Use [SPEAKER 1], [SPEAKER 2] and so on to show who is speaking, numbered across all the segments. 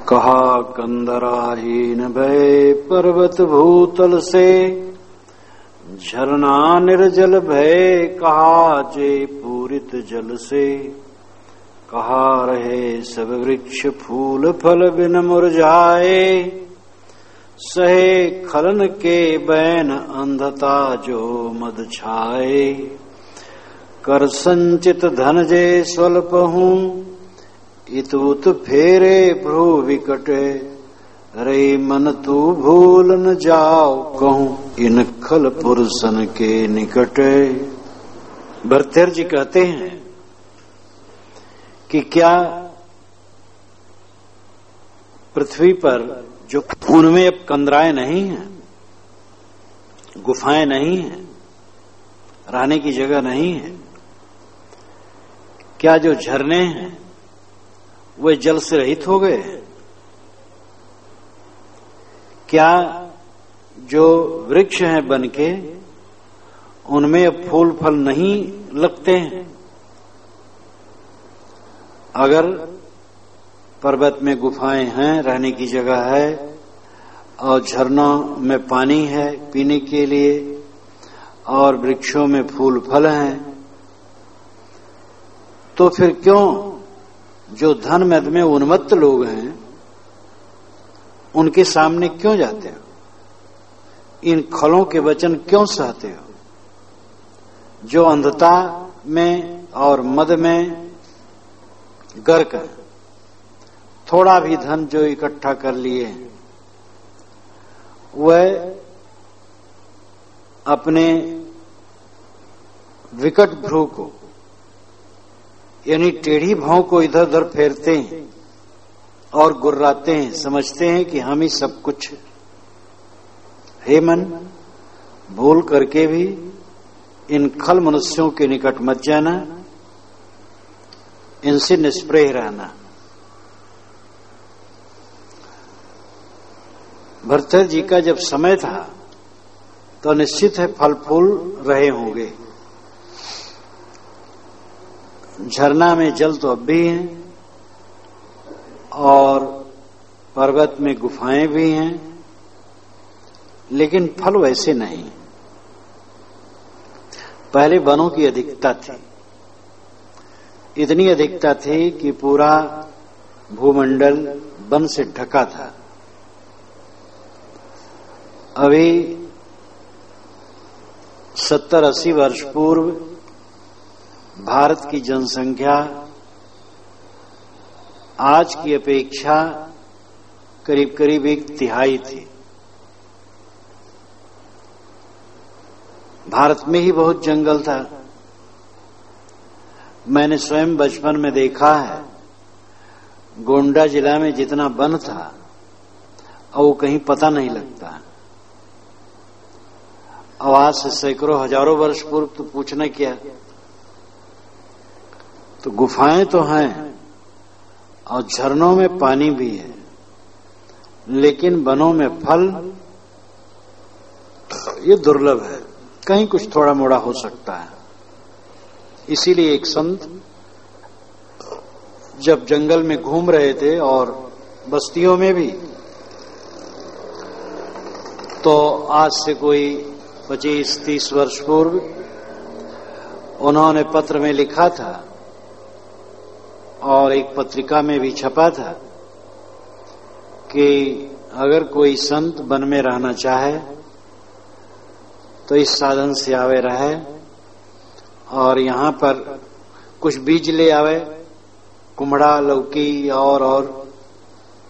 [SPEAKER 1] कहा कंदराहीन भय पर्वत भूतल से, झरना निर्जल भय कहा जे पूरित जल से। कहा रहे सब वृक्ष फूल फल बिन मुरझाए, सहे खलन के बैन अंधता जो मद छाए। कर संचित धन जे स्वल्प हूँ, इतुत फेरे भ्रू विकटे। रे मन तू भूल न जाओ कहूँ, इन खल पुरुषन के निकटे। भर्तृहरि जी कहते हैं कि क्या पृथ्वी पर जो उनमें अब कंदराएं नहीं हैं, गुफाएं नहीं हैं, रहने की जगह नहीं है, क्या जो झरने हैं वे जल से रहित हो गए? क्या जो वृक्ष हैं बन के उनमें अब फूल फल नहीं लगते हैं? अगर पर्वत में गुफाएं हैं, रहने की जगह है, और झरनों में पानी है पीने के लिए, और वृक्षों में फूल फल हैं, तो फिर क्यों जो धन मद में उन्मत्त लोग हैं उनके सामने क्यों जाते हो? इन खलों के वचन क्यों सहते हो? जो अंधता में और मद में गर्क है, थोड़ा भी धन जो इकट्ठा कर लिए वह अपने विकट भ्रू को यानी टेढ़ी भौं को इधर उधर फेरते हैं और गुर्राते हैं, समझते हैं कि हम ही सब कुछ। हे मन, भूल करके भी इन खल मनुष्यों के निकट मत जाना, इनसे निष्प्रेह रहना। भर्तृहरि जी का जब समय था तो निश्चित है फल फूल रहे होंगे। झरना में जल तो अब भी है, और पर्वत में गुफाएं भी हैं, लेकिन फल वैसे नहीं। पहले वनों की अधिकता थी, इतनी अधिकता थी कि पूरा भूमंडल वन से ढका था। अभी 70-80 वर्ष पूर्व भारत की जनसंख्या आज की अपेक्षा करीब करीब 1/3 थी। भारत में ही बहुत जंगल था। मैंने स्वयं बचपन में देखा है, गोंडा जिला में जितना वन था और वो कहीं पता नहीं लगता। और आज से सैकड़ों हजारों वर्ष पूर्व तो पूछना क्या। तो गुफाएं तो हैं और झरनों में पानी भी है, लेकिन वनों में फल ये दुर्लभ है। कहीं कुछ थोड़ा मोड़ा हो सकता है। इसीलिए एक संत जब जंगल में घूम रहे थे और बस्तियों में भी, तो आज से कोई 25-30 वर्ष पूर्व उन्होंने पत्र में लिखा था और एक पत्रिका में भी छपा था कि अगर कोई संत वन में रहना चाहे तो इस साधन से आवे रहे और यहाँ पर कुछ बीज ले आवे, कुम्हड़ा, लौकी और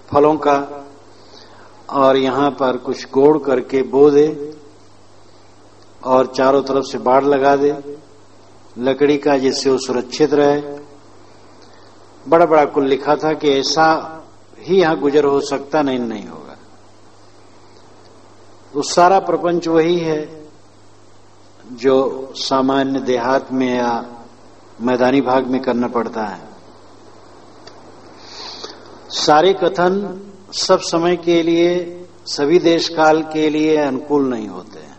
[SPEAKER 1] फलों का, और यहाँ पर कुछ गोड़ करके बो दे और चारों तरफ से बाड़ लगा दे लकड़ी का, जिससे वो सुरक्षित रहे। बड़ा बड़ा कुल लिखा था कि ऐसा ही यहां गुजर हो सकता, नहीं होगा। तो सारा प्रपंच वही है जो सामान्य देहात में या मैदानी भाग में करना पड़ता है। सारे कथन सब समय के लिए, सभी देश काल के लिए अनुकूल नहीं होते हैं,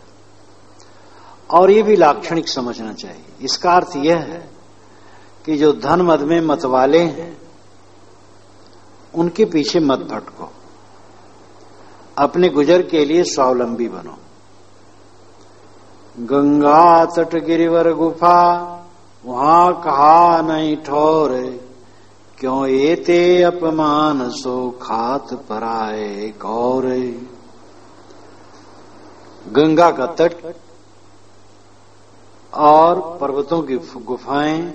[SPEAKER 1] और ये भी लाक्षणिक समझना चाहिए। इसका अर्थ यह है कि जो धन मद में मतवाले हैं उनके पीछे मत भटको, अपने गुजर के लिए स्वावलंबी बनो। गंगा तट गिरिवर गुफा वहां कहा नहीं ठोर, क्यों एते अपमान सो खात पराए गौर। गंगा का तट और पर्वतों की गुफाएं,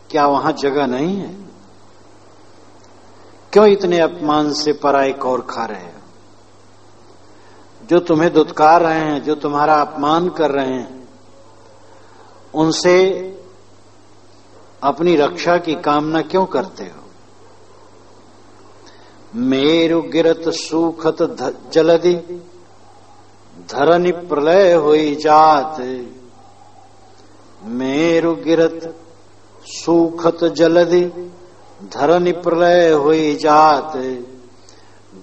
[SPEAKER 1] क्या वहां जगह नहीं है? क्यों इतने अपमान से पराए कौर खा रहे हो? जो तुम्हें दुत्कार रहे हैं, जो तुम्हारा अपमान कर रहे हैं, उनसे अपनी रक्षा की कामना क्यों करते हो? मेरु गिरत सूखत जलधि, धरनी प्रलय हुई जात। मेरु गिरत सूखत जलधि, धरनी प्रलय हुई जात।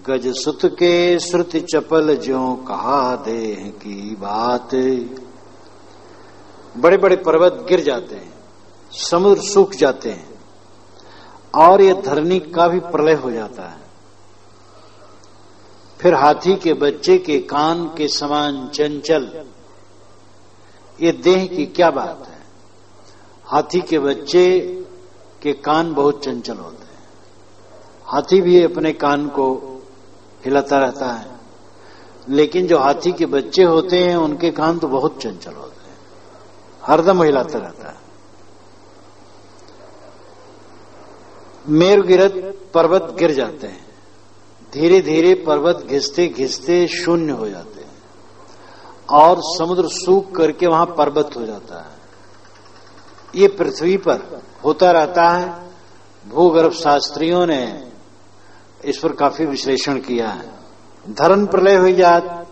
[SPEAKER 1] गज सुत के श्रुति चपल ज्यों कहा देह की बात। बड़े बड़े पर्वत गिर जाते हैं, समुद्र सूख जाते हैं, और ये धरनी का भी प्रलय हो जाता है। फिर हाथी के बच्चे के कान के समान चंचल, ये देह की क्या बात है? हाथी के बच्चे के कान बहुत चंचल होते हैं। हाथी भी अपने कान को हिलाता रहता है, लेकिन जो हाथी के बच्चे होते हैं उनके कान तो बहुत चंचल होते हैं, हरदम हिलाता रहता है। मेरु गिरत पर्वत गिर जाते हैं, धीरे धीरे पर्वत घिसते घिसते शून्य हो जाते हैं, और समुद्र सूख करके वहां पर्वत हो जाता है। ये पृथ्वी पर होता रहता है। भूगर्भ शास्त्रियों ने इस पर काफी विश्लेषण किया है। धरण प्रलय हो जात,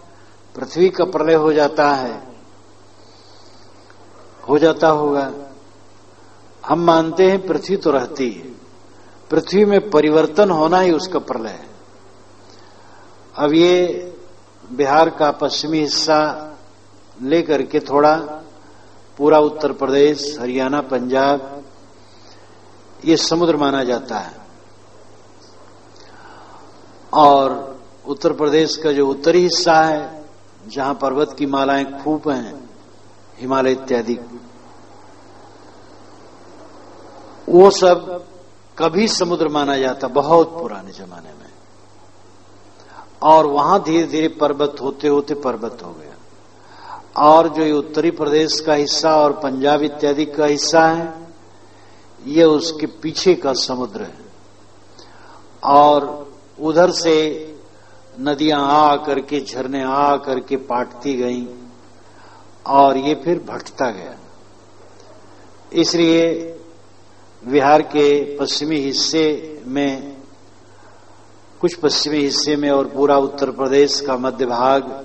[SPEAKER 1] पृथ्वी का प्रलय हो जाता है, हो जाता होगा। हम मानते हैं पृथ्वी तो रहती है, पृथ्वी में परिवर्तन होना ही उसका प्रलय है। अब ये बिहार का पश्चिमी हिस्सा लेकर के थोड़ा पूरा उत्तर प्रदेश, हरियाणा, पंजाब, ये समुद्र माना जाता है। और उत्तर प्रदेश का जो उत्तरी हिस्सा है, जहां पर्वत की मालाएं खूब हैं, हिमालय इत्यादि, वो सब कभी समुद्र माना जाता, बहुत पुराने जमाने में। और वहां धीरे धीरे पर्वत होते होते पर्वत हो गया। और जो ये उत्तरी प्रदेश का हिस्सा और पंजाब इत्यादि का हिस्सा है, ये उसके पीछे का समुद्र है। और उधर से नदियां आ करके, झरने आ करके पाटती गईं, और ये फिर भटता गया। इसलिए बिहार के पश्चिमी हिस्से में, कुछ पश्चिमी हिस्से में, और पूरा उत्तर प्रदेश का मध्य भाग,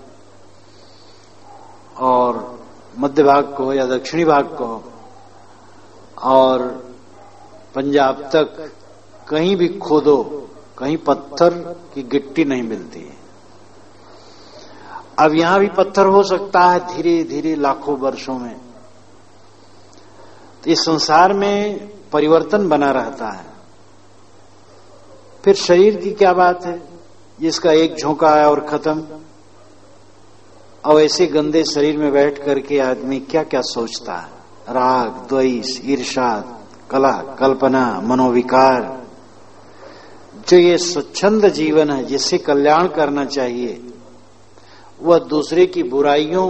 [SPEAKER 1] और मध्य भाग को या दक्षिणी भाग को, और पंजाब तक कहीं भी खोदो, कहीं पत्थर की गिट्टी नहीं मिलती है। अब यहां भी पत्थर हो सकता है धीरे धीरे लाखों वर्षों में। तो इस संसार में परिवर्तन बना रहता है। फिर शरीर की क्या बात है, जिसका एक झोंका है और खत्म। और ऐसे गंदे शरीर में बैठ करके आदमी क्या क्या सोचता है, राग, द्वेष, ईर्ष्या, कलह, कल्पना, मनोविकार। जो ये स्वच्छंद जीवन है, जिससे कल्याण करना चाहिए, वह दूसरे की बुराइयों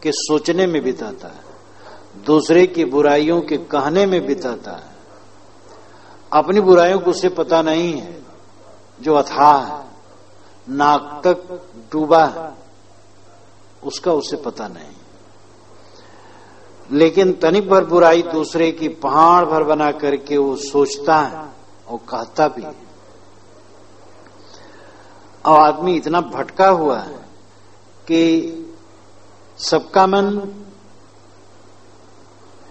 [SPEAKER 1] के सोचने में बिताता है, दूसरे की बुराइयों के कहने में बिताता है। अपनी बुराइयों को उसे पता नहीं है, जो अथाह है, नाक तक डूबा है, उसका उसे पता नहीं। लेकिन तनिक भर बुराई दूसरे की पहाड़ भर बना करके वो सोचता है और कहता भी है। और आदमी इतना भटका हुआ है कि सबका मन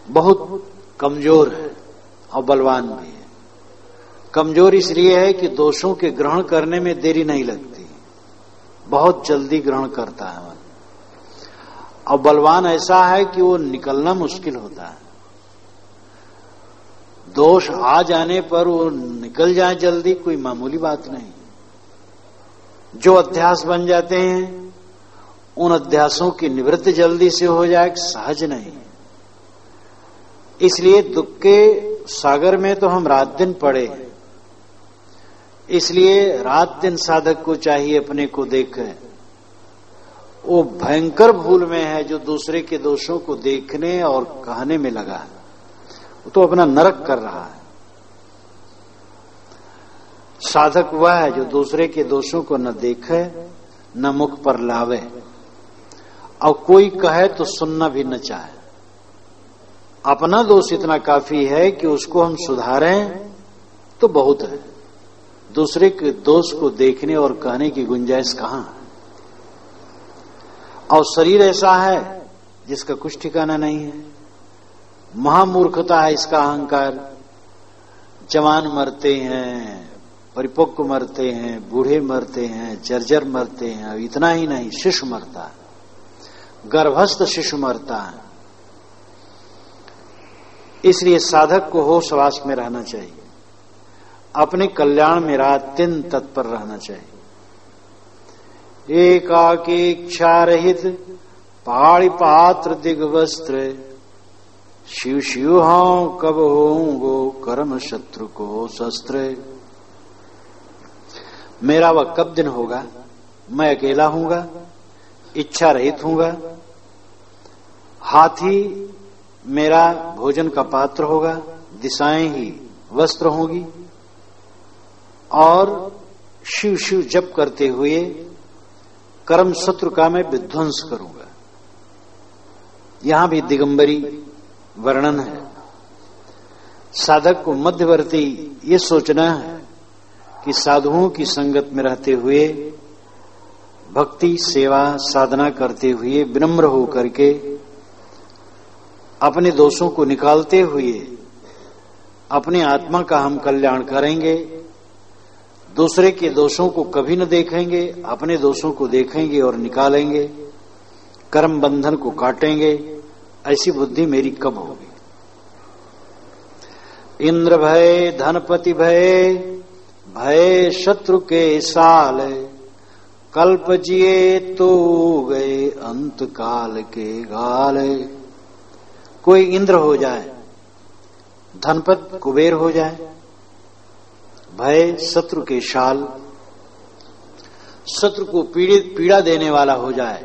[SPEAKER 1] बहुत कमजोर है और बलवान भी है। कमजोर इसलिए है कि दोषों के ग्रहण करने में देरी नहीं लगती, बहुत जल्दी ग्रहण करता है मन। और बलवान ऐसा है कि वो निकलना मुश्किल होता है। दोष आ जाने पर वो निकल जाए जल्दी, कोई मामूली बात नहीं। जो अध्यास बन जाते हैं उन अध्यासों की निवृत्ति जल्दी से हो जाए सहज नहीं। इसलिए दुख के सागर में तो हम रात दिन पड़े हैं। इसलिए रात दिन साधक को चाहिए अपने को देखे। वो भयंकर भूल में है जो दूसरे के दोषों को देखने और कहने में लगा है, वो तो अपना नरक कर रहा है। साधक वह है जो दूसरे के दोषों को न देखे न मुख पर लावे और कोई कहे तो सुनना भी न चाहे। अपना दोष इतना काफी है कि उसको हम सुधारें तो बहुत है, दूसरे के दोष को देखने और कहने की गुंजाइश कहां है। और शरीर ऐसा है जिसका कुछ ठिकाना नहीं है। महामूर्खता है इसका अहंकार। जवान मरते हैं, परिपक्व मरते हैं, बूढ़े मरते हैं, जर्जर मरते हैं। इतना ही नहीं, शिशु मरता है, गर्भस्थ शिशु मरता है। इसलिए साधक को होश हवास में रहना चाहिए, अपने कल्याण में रात दिन तत्पर रहना चाहिए। एकाकी इच्छा रहित पहाड़ी पात्र दिग्वस्त्र, शिव शिव हाँ कब होंगो कर्म शत्रु को शस्त्र। मेरा वह कब दिन होगा, मैं अकेला हूंगा, इच्छा रहित हूंगा, हाथी मेरा भोजन का पात्र होगा, दिशाएं ही वस्त्र होंगी और शिव शिव जप करते हुए कर्म शत्रु का मैं विध्वंस करूंगा। यहां भी दिगंबरी वर्णन है। साधक को मध्यवर्ती ये सोचना है कि साधुओं की संगत में रहते हुए भक्ति सेवा साधना करते हुए विनम्र होकर के अपने दोषों को निकालते हुए अपने आत्मा का हम कल्याण करेंगे। दूसरे के दोषों को कभी न देखेंगे, अपने दोषों को देखेंगे और निकालेंगे, कर्म बंधन को काटेंगे। ऐसी बुद्धि मेरी कब होगी। इंद्र भय धनपति भय, भय शत्रु के साल, कल्प जिए तो गए अंत काल के गाल। कोई इंद्र हो जाए, धनपत कुबेर हो जाए, भय शत्रु के शाल, शत्रु को पीड़ा देने वाला हो जाए,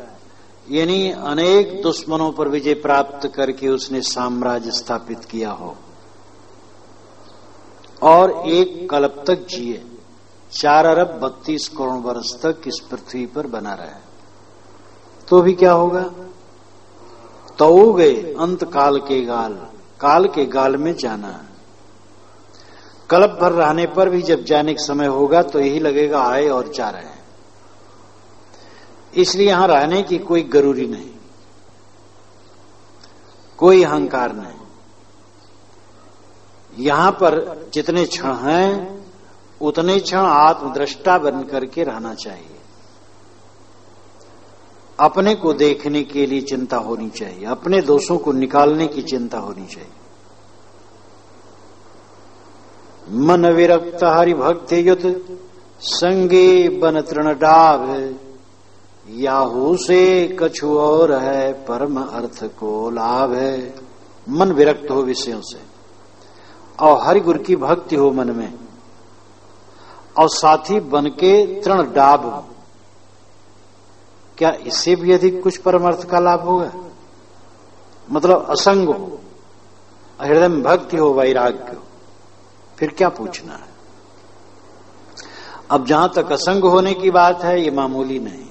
[SPEAKER 1] यानी अनेक दुश्मनों पर विजय प्राप्त करके उसने साम्राज्य स्थापित किया हो और एक कल्प तक जिए, 4 अरब 32 करोड़ वर्ष तक इस पृथ्वी पर बना रहे, तो भी क्या होगा। तो गए अंत काल के गाल, काल के गाल में जाना है। कल्प भर रहने पर भी जब जाने का समय होगा तो यही लगेगा आए और जा रहे हैं। इसलिए यहां रहने की कोई जरूरी नहीं, कोई अहंकार नहीं। यहां पर जितने क्षण हैं उतने क्षण आत्मदृष्टा बन करके रहना चाहिए। अपने को देखने के लिए चिंता होनी चाहिए, अपने दोषों को निकालने की चिंता होनी चाहिए। मन विरक्त हरि भक्ति युत, संगे बन तृण डाभ, याहू से कछु और है परम अर्थ को लाभ है। मन विरक्त हो विषयों से और हरि गुरु की भक्ति हो मन में, और साथी बन के तृण डाभ हो। क्या इससे भी अधिक कुछ परमार्थ का लाभ होगा। मतलब असंग हो, हृदय में भक्ति हो, वैराग्य हो, फिर क्या पूछना है। अब जहां तक असंग होने की बात है ये मामूली नहीं।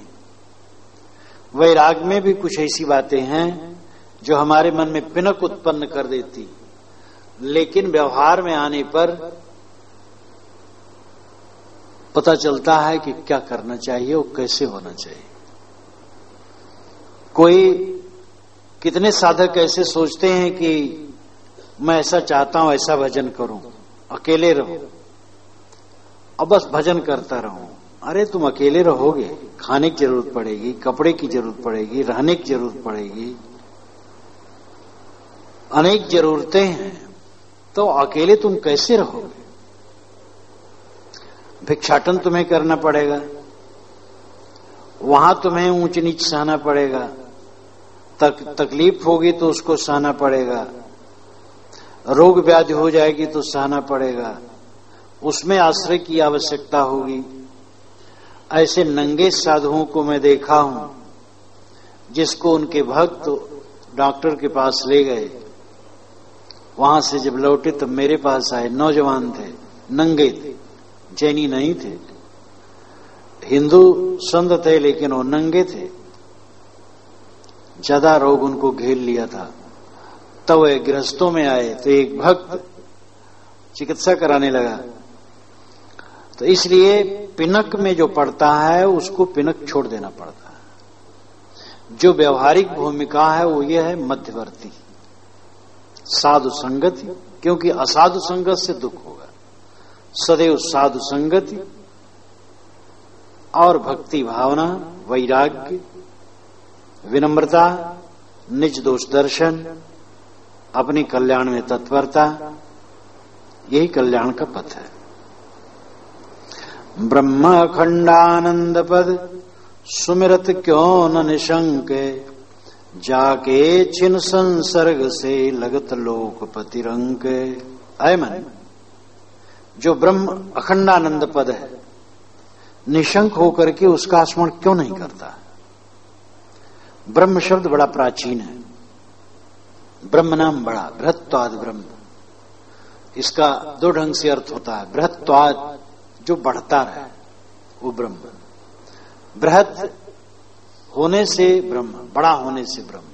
[SPEAKER 1] वैराग में भी कुछ ऐसी बातें हैं जो हमारे मन में पिनक उत्पन्न कर देती, लेकिन व्यवहार में आने पर पता चलता है कि क्या करना चाहिए और कैसे होना चाहिए। कोई कितने साधक ऐसे सोचते हैं कि मैं ऐसा चाहता हूं, ऐसा भजन करूं, अकेले रहो और बस भजन करता रहूं। अरे तुम अकेले रहोगे, खाने की जरूरत पड़ेगी, कपड़े की जरूरत पड़ेगी, रहने की जरूरत पड़ेगी, अनेक जरूरतें हैं, तो अकेले तुम कैसे रहोगे। भिक्षाटन तुम्हें करना पड़ेगा, वहां तुम्हें ऊंच नीच सहना पड़ेगा, तकलीफ होगी तो उसको सहना पड़ेगा, रोग व्याधि हो जाएगी तो सहना पड़ेगा, उसमें आश्रय की आवश्यकता होगी। ऐसे नंगे साधुओं को मैं देखा हूं, जिसको उनके भक्त डॉक्टर के पास ले गए, वहां से जब लौटे तब मेरे पास आए। नौजवान थे, नंगे थे, जैनी नहीं थे, हिंदू संत थे, लेकिन वो नंगे थे। ज्यादा रोग उनको घेर लिया था। तब वे गृहस्थों में आए तो एक भक्त चिकित्सा कराने लगा। तो इसलिए पिनक में जो पड़ता है उसको पिनक छोड़ देना पड़ता है। जो व्यवहारिक भूमिका है वो ये है मध्यवर्ती साधु संगति, क्योंकि असाधु संगत से दुख होगा। सदैव साधु संगति और भक्ति भावना, वैराग्य, विनम्रता, निज दोष दर्शन, अपने कल्याण में तत्परता, यही कल्याण का पथ है। ब्रह्म अखंडानंद पद सुमिरत क्यों न निशंक, जाके छिन संसर्ग से लगत लोकपति रंक। ऐ मन, जो ब्रह्म अखंडानंद पद है, निशंक होकर के उसका स्मरण क्यों नहीं करता? ब्रह्म शब्द बड़ा प्राचीन है। ब्रह्म नाम बड़ा, बृहत्वाद ब्रह्म, इसका दो ढंग से अर्थ होता है। बृहत्वाद जो बढ़ता रहे वो ब्रह्म, बृहत होने से ब्रह्म, बड़ा होने से ब्रह्म।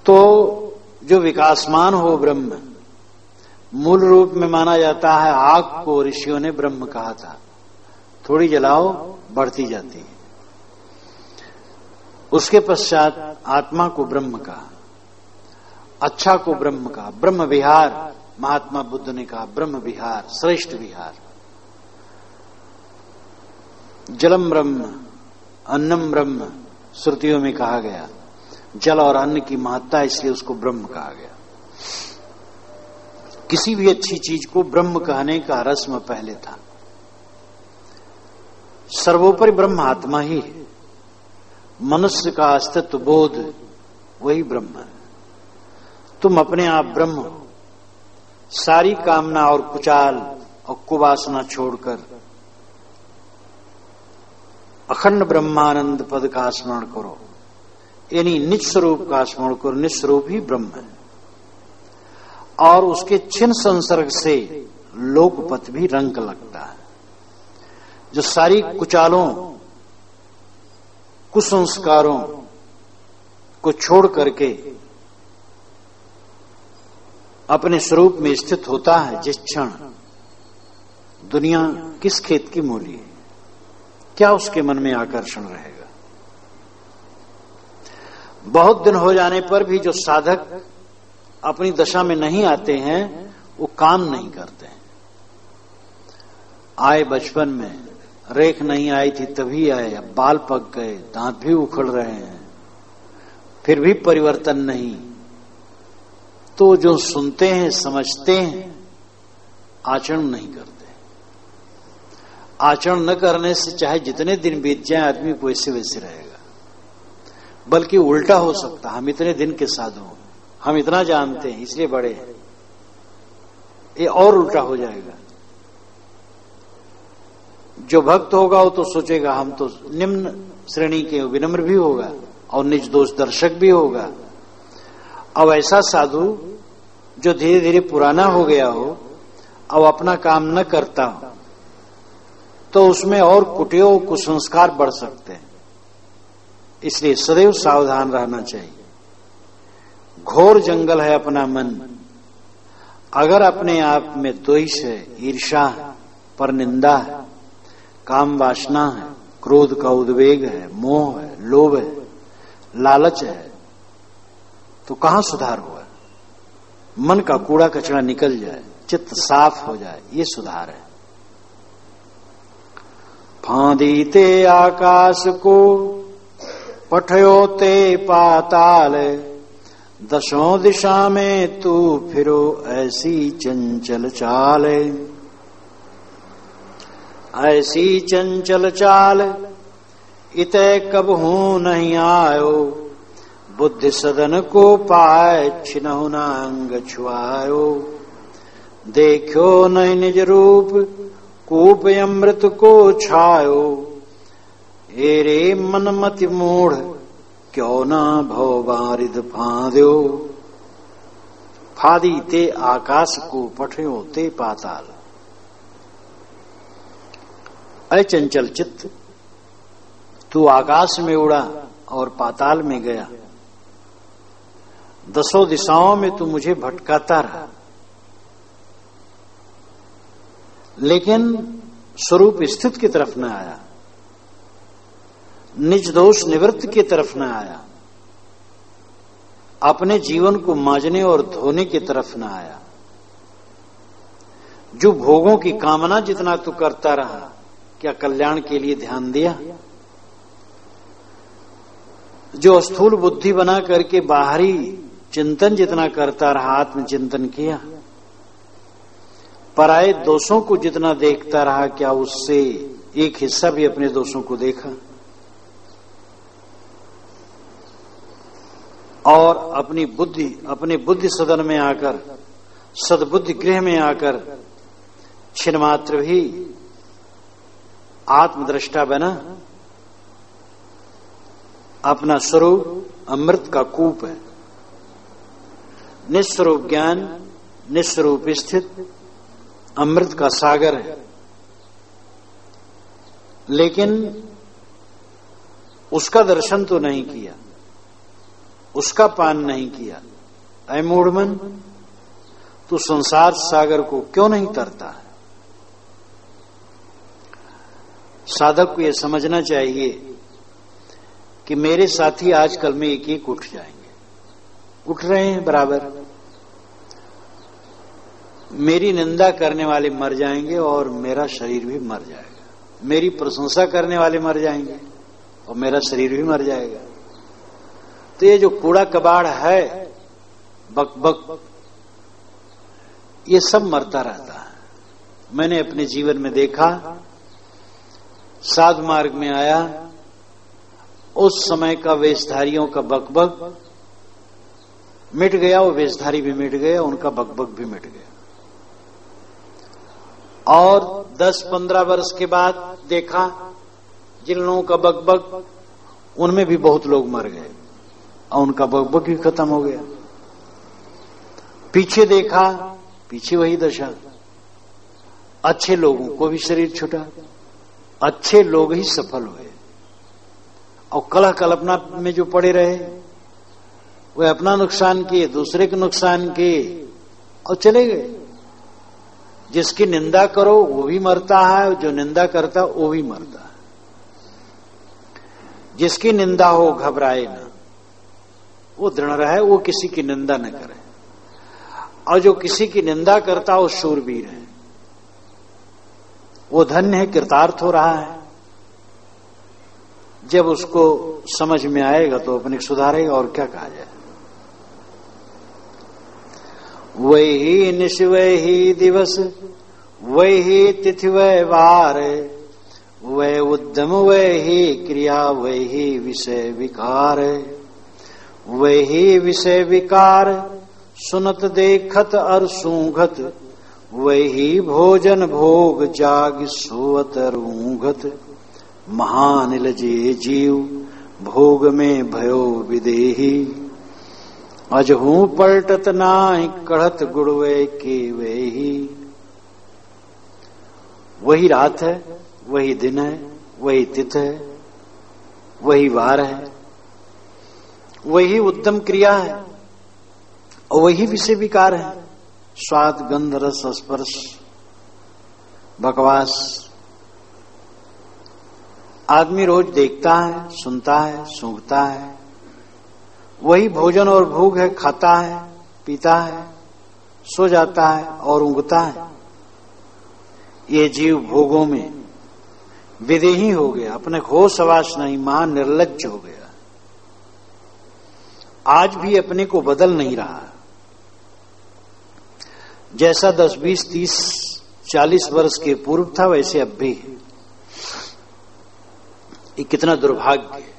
[SPEAKER 1] तो जो विकासमान हो ब्रह्म, मूल रूप में माना जाता है। आग को ऋषियों ने ब्रह्म कहा था। थोड़ी जलाओ बढ़ती जाती है। उसके पश्चात आत्मा को ब्रह्म कहा, अच्छा को ब्रह्म कहा। ब्रह्म विहार महात्मा बुद्ध ने कहा, ब्रह्म विहार श्रेष्ठ विहार। जलम ब्रह्म अन्नम ब्रह्म श्रुतियों में कहा गया। जल और अन्न की महत्ता, इसलिए उसको ब्रह्म कहा गया। किसी भी अच्छी चीज को ब्रह्म कहने का रस्म पहले था। सर्वोपरि ब्रह्म आत्मा ही है। मनुष्य का अस्तित्व बोध वही ब्रह्म है। तुम अपने आप ब्रह्म हो। सारी कामना और कुचाल और कुवासना छोड़कर अखंड ब्रह्मानंद पद का स्मरण करो, यानी निज स्वरूप का स्मरण करो। निज स्वरूप ही ब्रह्म है और उसके छिन्न संसर्ग से लोकपथ भी रंग लगता है। जो सारी कुचालों कुसंस्कारों को छोड़ करके अपने स्वरूप में स्थित होता है, जिस क्षण दुनिया किस खेत की मूली है, क्या उसके मन में आकर्षण रहेगा? बहुत दिन हो जाने पर भी जो साधक अपनी दशा में नहीं आते हैं वो काम नहीं करते हैं। आए बचपन में, रेख नहीं आई थी तभी आए, अब बाल पक गए, दांत भी उखड़ रहे हैं, फिर भी परिवर्तन नहीं। तो जो सुनते हैं समझते हैं, आचरण नहीं करते। आचरण न करने से चाहे जितने दिन बीत जाए आदमी वैसे वैसे रहेगा। बल्कि उल्टा हो सकता, हम इतने दिन के साधु हैं, हम इतना जानते हैं इसलिए बड़े हैं, ये और उल्टा हो जाएगा। जो भक्त होगा वो तो सोचेगा हम तो निम्न श्रेणी के, विनम्र भी होगा और निज दोष दर्शक भी होगा। अब ऐसा साधु जो धीरे धीरे पुराना हो गया हो अब अपना काम न करता हो तो उसमें और कुटियों कुसंस्कार बढ़ सकते हैं। इसलिए सदैव सावधान रहना चाहिए। घोर जंगल है अपना मन। अगर अपने आप में द्वेष है, ईर्ष्या है, परनिंदा है, काम वासना है, क्रोध का उद्वेग है, मोह है, लोभ है, लालच है, तो कहां सुधार हुआ? मन का कूड़ा कचरा निकल जाए, चित्त साफ हो जाए, ये सुधार है। फांदीते आकाश को पठयोते पाताल, दशों दिशा में तू फिरो ऐसी चंचल चाल। ऐसी चंचल चाल इतै कबहू नहीं आयो, बुद्धि सदन को पाए छिनहु न अंग छुआयो। देखो नहीं निज रूप कूप अमृत को छायो, एरे मन मति मूढ़ क्यों न भव बारिद फांद्यो। फादी ते आकाश को पठयो ते पाताल। अय चंचल चित्त, तू आकाश में उड़ा और पाताल में गया, दसों दिशाओं में तू मुझे भटकाता रहा, लेकिन स्वरूप स्थित की तरफ न आया, निज दोष निवृत्त की तरफ न आया, अपने जीवन को मांजने और धोने की तरफ न आया। जो भोगों की कामना जितना तू करता रहा, क्या कल्याण के लिए ध्यान दिया? जो स्थूल बुद्धि बना करके बाहरी चिंतन जितना करता रहा, आत्मचिंतन किया, पराये दोषों को जितना देखता रहा, क्या उससे एक हिस्सा भी अपने दोषों को देखा? और अपने बुद्धि सदन में आकर, सद्बुद्धि गृह में आकर छिन्मात्र भी आत्मदृष्टा बना। अपना स्वरूप अमृत का कूप है, निस्वरूप ज्ञान, निस्वरूप स्थित अमृत का सागर है, लेकिन उसका दर्शन तो नहीं किया, उसका पान नहीं किया। ऐ मूढ़मन, तू संसार सागर को क्यों नहीं तरता है? साधक को यह समझना चाहिए कि मेरे साथी आजकल में एक एक उठ जाएंगे, उठ रहे हैं बराबर। मेरी निंदा करने वाले मर जाएंगे और मेरा शरीर भी मर जाएगा। मेरी प्रशंसा करने वाले मर जाएंगे और मेरा शरीर भी मर जाएगा। तो ये जो कूड़ा कबाड़ है, बकबक, ये सब मरता रहता है। मैंने अपने जीवन में देखा, साध मार्ग में आया, उस समय का वेशधारियों का बकबक मिट गया, वो वेशधारी भी मिट गया, उनका बकबक भी मिट गया। और 10-15 वर्ष के बाद देखा, जिन लोगों का बकबक, उनमें भी बहुत लोग मर गए और उनका बकबक भी खत्म हो गया। पीछे देखा, पीछे वही दशा, अच्छे लोगों को भी शरीर छूटा, अच्छे लोग ही सफल हुए, और कलह कल्पना में जो पड़े रहे, वे अपना नुकसान किए, दूसरे के नुकसान किए और चले गए। जिसकी निंदा करो वो भी मरता है, जो निंदा करता वो भी मरता है। जिसकी निंदा हो घबराए ना, वो दृढ़ रहे, वो किसी की निंदा न करे, और जो किसी की निंदा करता वो शूरवीर है, वो धन्य है, कृतार्थ हो रहा है। जब उसको समझ में आएगा तो अपने सुधारेगा, और क्या कहा जाए। वही निश वही दिवस, वही तिथि वह वार, वह उद्यम वही क्रिया, वही विषय विकार। वही विषय विकार सुनत देखत और सूंघत, वही भोजन भोग जाग सोवत रूंघत। महान लजे जीव भोग में भयो विदेही, अजहू पलटत नाहि कढ़त गुड़वे के वेही। वही रात है, वही दिन है, वही तिथ है, वही वार है, वही उद्यम क्रिया है, और वही विषय विकार है। स्वाद गंध रस स्पर्श बकवास आदमी रोज देखता है, सुनता है, सूंघता है। वही भोजन और भोग है, खाता है, पीता है, सो जाता है और ऊँघता है। ये जीव भोगों में विदेही हो गया, अपने होश हवास नहीं, महान निर्लज्ज हो गया। आज भी अपने को बदल नहीं रहा। जैसा 10, 20, 30, 40 वर्ष के पूर्व था, वैसे अब भी है। ये कितना दुर्भाग्य है।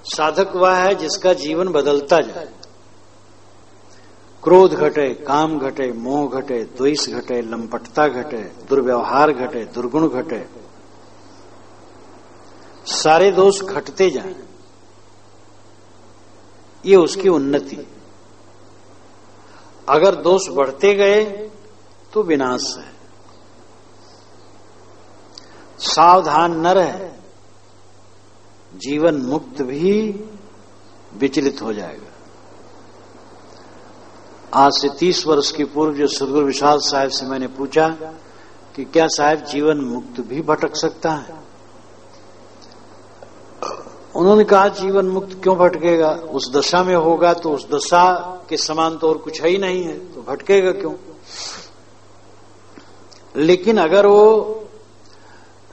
[SPEAKER 1] साधक वह है जिसका जीवन बदलता जाए, क्रोध घटे, काम घटे, मोह घटे, द्वेष घटे, लंपटता घटे, दुर्व्यवहार घटे, दुर्गुण घटे, सारे दोष घटते जाएं, ये उसकी उन्नति। अगर दोष बढ़ते गए तो विनाश है। सावधान न रहे, जीवन मुक्त भी विचलित हो जाएगा। आज से 30 वर्ष के पूर्व जो सदगुरु विशाल साहब से मैंने पूछा कि क्या साहब जीवन मुक्त भी भटक सकता है? उन्होंने कहा जीवन मुक्त क्यों भटकेगा, उस दशा में होगा तो उस दशा के समान तो और कुछ है ही नहीं है, तो भटकेगा क्यों। लेकिन अगर वो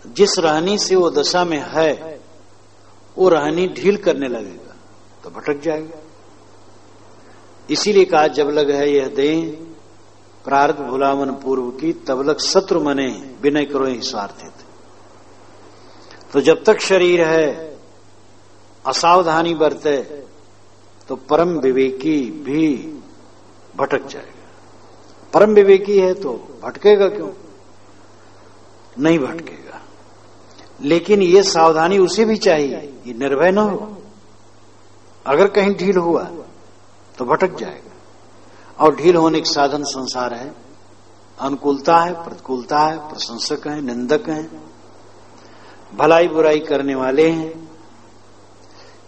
[SPEAKER 1] जिस रहनी से वो दशा में है वो रहनी ढील करने लगेगा तो भटक जाएगा। इसीलिए कहा जब लग है यह देह प्रारब्ध भुलावन पूर्व की, तब लग शत्रु मने विनय करो ही स्वार्थित। तो जब तक शरीर है असावधानी बरते तो परम विवेकी भी भटक जाएगा। परम विवेकी है तो भटकेगा क्यों, नहीं भटकेगा। लेकिन ये सावधानी उसे भी चाहिए, ये निर्भय न हो। अगर कहीं ढील हुआ तो भटक जाएगा। और ढील होने के साधन संसार है, अनुकूलता है, प्रतिकूलता है, प्रशंसक हैं, निंदक हैं, भलाई बुराई करने वाले हैं।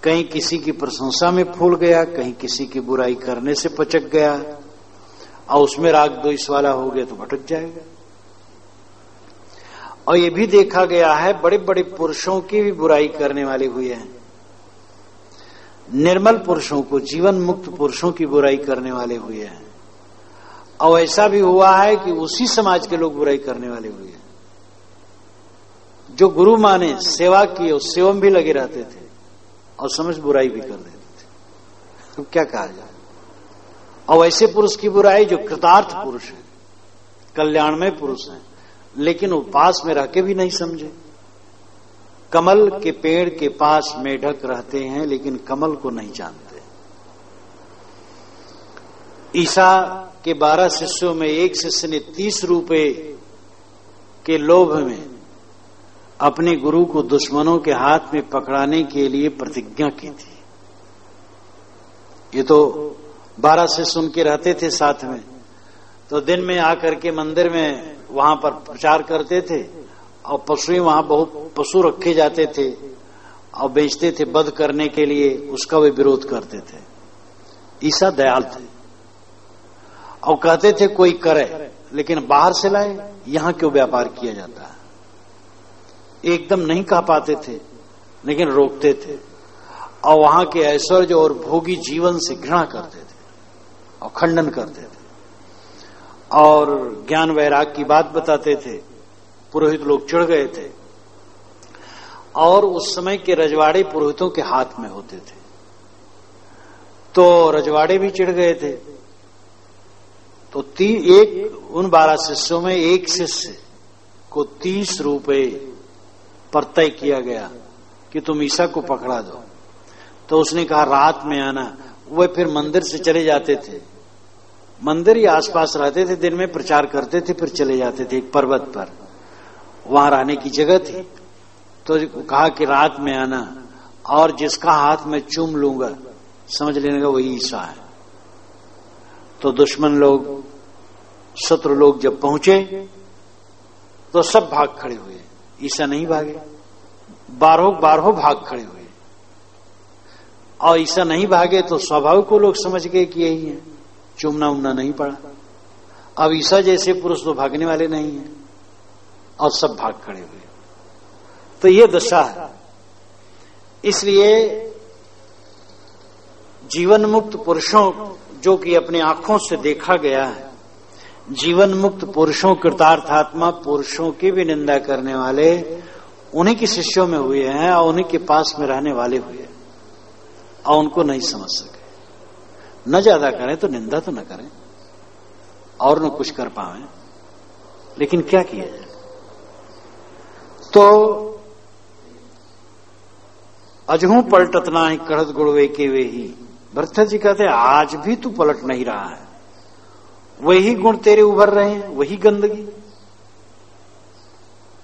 [SPEAKER 1] कहीं किसी की प्रशंसा में फूल गया, कहीं किसी की बुराई करने से पचक गया और उसमें राग द्वेष वाला हो गया तो भटक जाएगा। और ये भी देखा गया है बड़े बड़े पुरुषों की भी बुराई करने वाले हुए हैं, निर्मल पुरुषों को, जीवन मुक्त पुरुषों की बुराई करने वाले हुए हैं। और ऐसा भी हुआ है कि उसी समाज के लोग बुराई करने वाले हुए हैं। जो गुरु माने सेवा की उस सेवा में भी लगे रहते थे और समझ बुराई भी कर देते थे, तो क्या कहा जाए। और ऐसे पुरुष की बुराई जो कृतार्थ पुरुष है, कल्याणमय पुरुष है, लेकिन वो पास में रह के भी नहीं समझे। कमल के पेड़ के पास मेढक रहते हैं लेकिन कमल को नहीं जानते। ईसा के 12 शिष्यों में एक शिष्य ने 30 रुपए के लोभ में अपने गुरु को दुश्मनों के हाथ में पकड़ाने के लिए प्रतिज्ञा की थी। ये तो 12 शिष्य उनके रहते थे साथ में, तो दिन में आकर के मंदिर में वहां पर प्रचार करते थे और पशु वहां बहुत पशु रखे जाते थे और बेचते थे वध करने के लिए, उसका वे विरोध करते थे। ईसा दयाल थे और कहते थे कोई करे लेकिन बाहर से लाए, यहां क्यों व्यापार किया जाता है। एकदम नहीं कह पाते थे लेकिन रोकते थे और वहां के ऐश्वर्य और भोगी जीवन से घृणा करते थे और खंडन करते थे और ज्ञान वैराग की बात बताते थे। पुरोहित लोग चिढ़ गए थे और उस समय के रजवाड़े पुरोहितों के हाथ में होते थे, तो रजवाड़े भी चिढ़ गए थे। तो उन 12 शिष्यों में एक शिष्य को 30 रुपए पर तय किया गया कि तुम ईसा को पकड़ा दो। तो उसने कहा रात में आना। वे फिर मंदिर से चले जाते थे, मंदिर ही आसपास रहते थे, दिन में प्रचार करते थे फिर चले जाते थे। एक पर्वत पर वहां रहने की जगह थी, तो कहा कि रात में आना और जिसका हाथ में चूम लूंगा समझ लेने का वही ईसा है। तो दुश्मन लोग, शत्रु लोग जब पहुंचे तो सब भाग खड़े हुए, ईसा नहीं भागे। 12 भाग खड़े हुए और ईसा नहीं भागे तो स्वाभाविक को लोग समझ गए कि यही है, चूमना उमना नहीं पड़ा। अब ईसा जैसे पुरुष तो भागने वाले नहीं है और सब भाग खड़े हुए। तो ये दशा है। इसलिए जीवन मुक्त पुरुषों, जो कि अपनी आंखों से देखा गया है, जीवन मुक्त पुरुषों, कृतार्थात्मा पुरुषों की भी निंदा करने वाले उन्हीं के शिष्यों में हुए हैं और उन्हीं के पास में रहने वाले हुए हैं और उनको नहीं समझ सके। न ज्यादा करें तो निंदा तो न करें और न कुछ कर पाए, लेकिन क्या किया जाए। तो अजहू पलटत नाही कढ़त गुड़वे के वे ही। भरत जी कहते आज भी तू पलट नहीं रहा है, वही गुण तेरे उभर रहे हैं, वही गंदगी,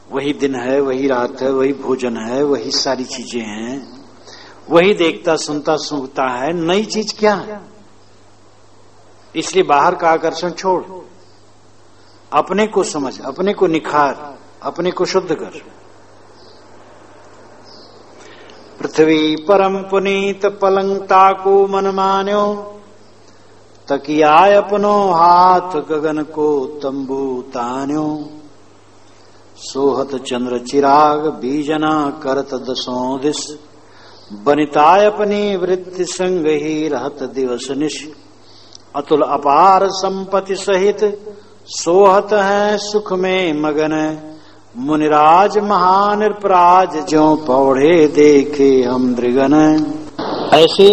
[SPEAKER 1] वही दिन है, वही रात है, वही भोजन है, वही सारी चीजें हैं, वही देखता सुनता सूंघता है, नई चीज क्या है? इसलिए बाहर का आकर्षण छोड़, अपने को समझ, अपने को निखार, अपने को शुद्ध कर। पृथ्वी परम पुनीत पलंगता को मन मान्यो, तकियाय अपनो हाथ गगन को तंबू तान्यो, सोहत चंद्र चिराग बीजना करत दसों दिस, बनिताय अपनी वृत्ति संग ही रहत दिवस निश, अतुल अपार संपत्ति सहित सोहत है सुख में मगन, मुनिराज महानिर्पराज ज्यों पौड़े देखे हम दृगन। ऐसे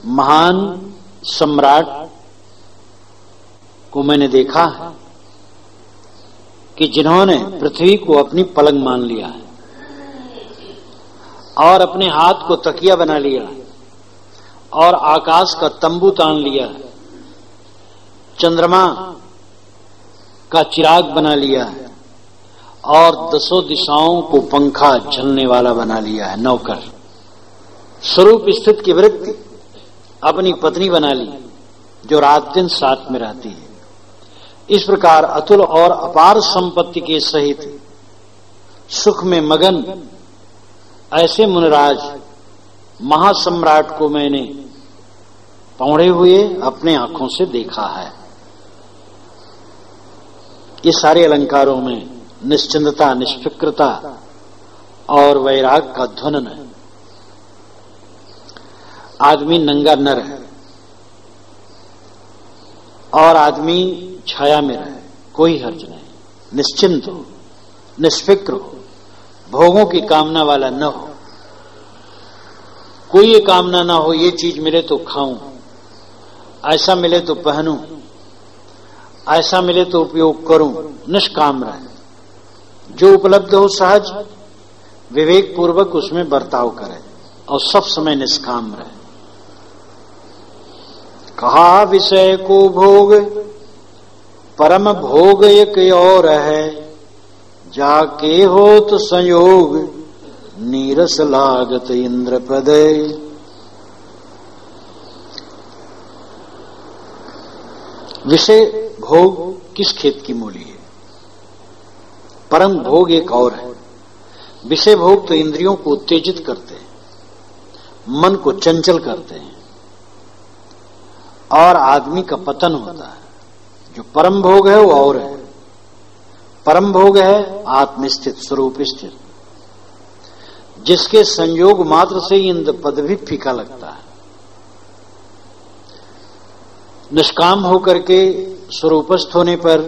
[SPEAKER 1] महान सम्राट को मैंने देखा है कि जिन्होंने पृथ्वी को अपनी पलंग मान लिया है और अपने हाथ को तकिया बना लिया है और आकाश का तंबू तान लिया है, चंद्रमा का चिराग बना लिया है और दसों दिशाओं को पंखा झलने वाला बना लिया है, नौकर। स्वरूप स्थित की वृत्ति अपनी पत्नी बना ली जो रात दिन साथ में रहती है। इस प्रकार अतुल और अपार संपत्ति के सहित सुख में मगन ऐसे मुनिराज महासम्राट को मैंने पौड़े हुए अपने आंखों से देखा है। ये सारे अलंकारों में निश्चिंतता, निष्फिक्रता और वैराग का ध्वनन है। आदमी नंगा न रहे और आदमी छाया में रहे, कोई हर्ज नहीं, निश्चिंत हो, निष्फिक्र हो, भोगों की कामना वाला न हो, कोई ये कामना ना हो ये चीज मिले तो खाऊं, ऐसा मिले तो पहनूं, ऐसा मिले तो उपयोग करूं, निष्काम रहे। जो उपलब्ध हो सहज विवेक पूर्वक उसमें बर्ताव करे और सब समय निष्काम रहे। कहा विषय को भोग परम भोग एक और है, जाके होत संयोग नीरस लागत इंद्र पदे। विषय भोग किस खेत की मूली है, परम भोग एक और है। विषय भोग तो इंद्रियों को उत्तेजित करते हैं, मन को चंचल करते हैं और आदमी का पतन होता है। जो परम भोग है वो और है। परम भोग है आत्मस्थित, स्वरूप स्थित, जिसके संयोग मात्र से इंद्र पद भी फीका लगता है। निष्काम होकर के स्वरूपस्थ होने पर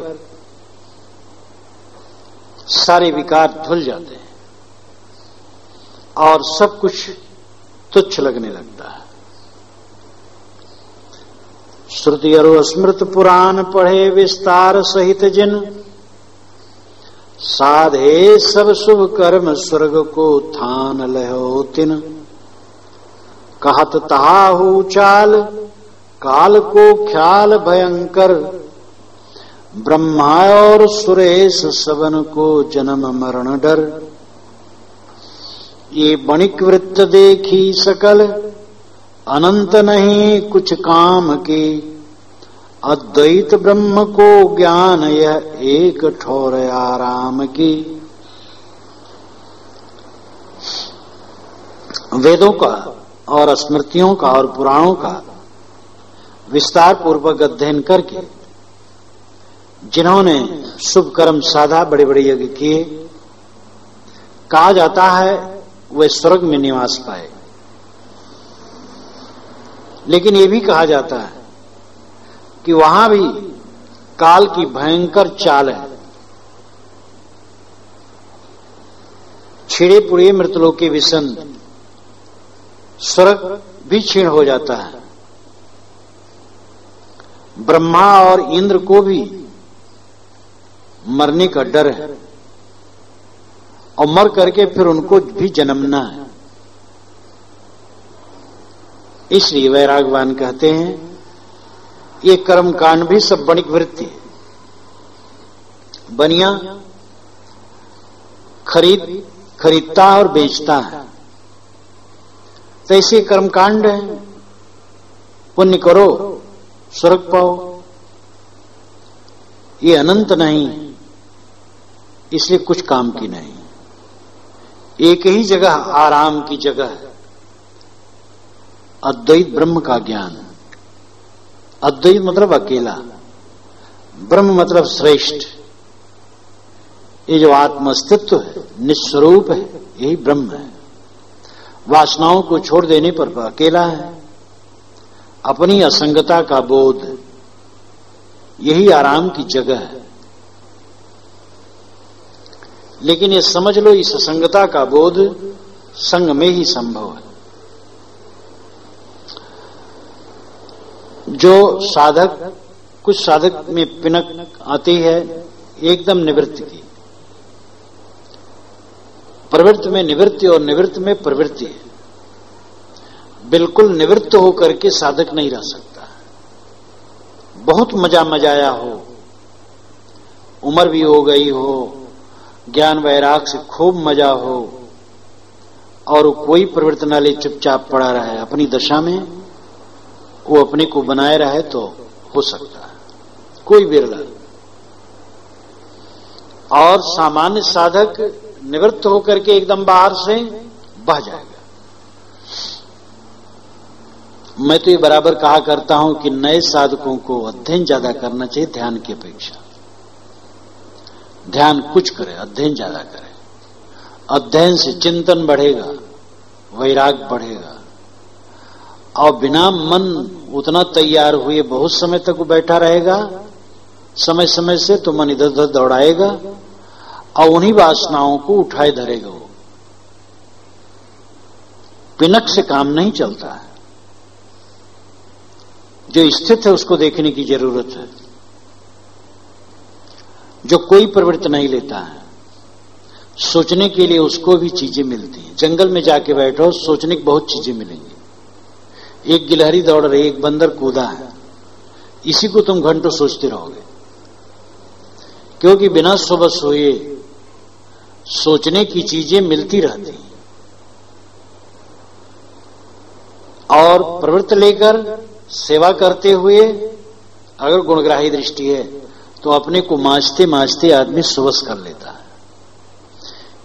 [SPEAKER 1] सारे विकार धुल जाते हैं और सब कुछ तुच्छ लगने लगता है। श्रुति और स्मृत पुराण पढ़े विस्तार सहित जिन, साधे सब शुभ कर्म स्वर्ग को थान लहो तिन। कहत ताहु चाल काल को ख्याल भयंकर, ब्रह्मा और सुरेश सबन को जन्म मरण डर। ये बणिक वृत्त देखी सकल, अनंत नहीं कुछ काम की। अद्वैत ब्रह्म को ज्ञान यह एक ठोर आराम की। वेदों का और स्मृतियों का और पुराणों का विस्तार पूर्वक अध्ययन करके जिन्होंने शुभ कर्म साधा, बड़े बड़े यज्ञ किए, कहा जाता है वे स्वर्ग में निवास पाए। लेकिन ये भी कहा जाता है कि वहां भी काल की भयंकर चाल है। छिड़े पुड़े मृतलोके विसंत, स्वर्ग भी क्षीण हो जाता है। ब्रह्मा और इंद्र को भी मरने का डर है और मर करके फिर उनको भी जन्मना है। इसलिए वैरागवान कहते हैं ये कर्म कांड भी सब बणिक वृत्ति है। बनिया खरीदता और बेचता है, तो ऐसे कर्मकांड है। पुण्य करो स्वर्ग पाओ, ये अनंत नहीं, इसलिए कुछ काम की नहीं। एक ही जगह आराम की जगह है, अद्वैत ब्रह्म का ज्ञान। अद्वैत मतलब अकेला, ब्रह्म मतलब श्रेष्ठ। ये जो आत्म अस्तित्व है, निस्वरूप है, यही ब्रह्म है। वासनाओं को छोड़ देने पर अकेला है। अपनी असंगता का बोध, यही आराम की जगह है। लेकिन ये समझ लो, इस असंगता का बोध संग में ही संभव है। जो साधक, कुछ साधक में पिनक आती है एकदम निवृत्ति की। प्रवृत्ति में निवृत्ति और निवृत्ति में प्रवृत्ति है। बिल्कुल निवृत्त होकर के साधक नहीं रह सकता। बहुत मजाया हो, उम्र भी हो गई हो, ज्ञान वैराग से खूब मजा हो, और कोई प्रवृत्ति न ले, चुपचाप पड़ा रहे अपनी दशा में, वो अपने को बनाए रहे तो हो सकता है, कोई बिरला। और सामान्य साधक निवृत्त होकर के एकदम बाहर से बह जाएगा। मैं तो ये बराबर कहा करता हूं कि नए साधकों को अध्ययन ज्यादा करना चाहिए ध्यान की अपेक्षा। ध्यान कुछ करे, अध्ययन ज्यादा करे। अध्ययन से चिंतन बढ़ेगा, वैराग बढ़ेगा, और बिना मन उतना तैयार हुए बहुत समय तक वो बैठा रहेगा। समय समय से तो मन इधर उधर दौड़ाएगा और उन्हीं वासनाओं को उठाए धरेगा। वो पिनक से काम नहीं चलता है। जो स्थित है उसको देखने की जरूरत है। जो कोई प्रवृत्ति नहीं लेता है, सोचने के लिए उसको भी चीजें मिलती हैं। जंगल में जाके बैठो, सोचने की बहुत चीजें मिलेंगी। एक गिलहरी दौड़ रही, एक बंदर कूदा है, इसी को तुम घंटों सोचते रहोगे, क्योंकि बिना सुबह सोए सोचने की चीजें मिलती रहती हैं। और प्रवृत्ति लेकर सेवा करते हुए अगर गुणग्राही दृष्टि है तो अपने को मांझते मांझते आदमी सुबस कर लेता है।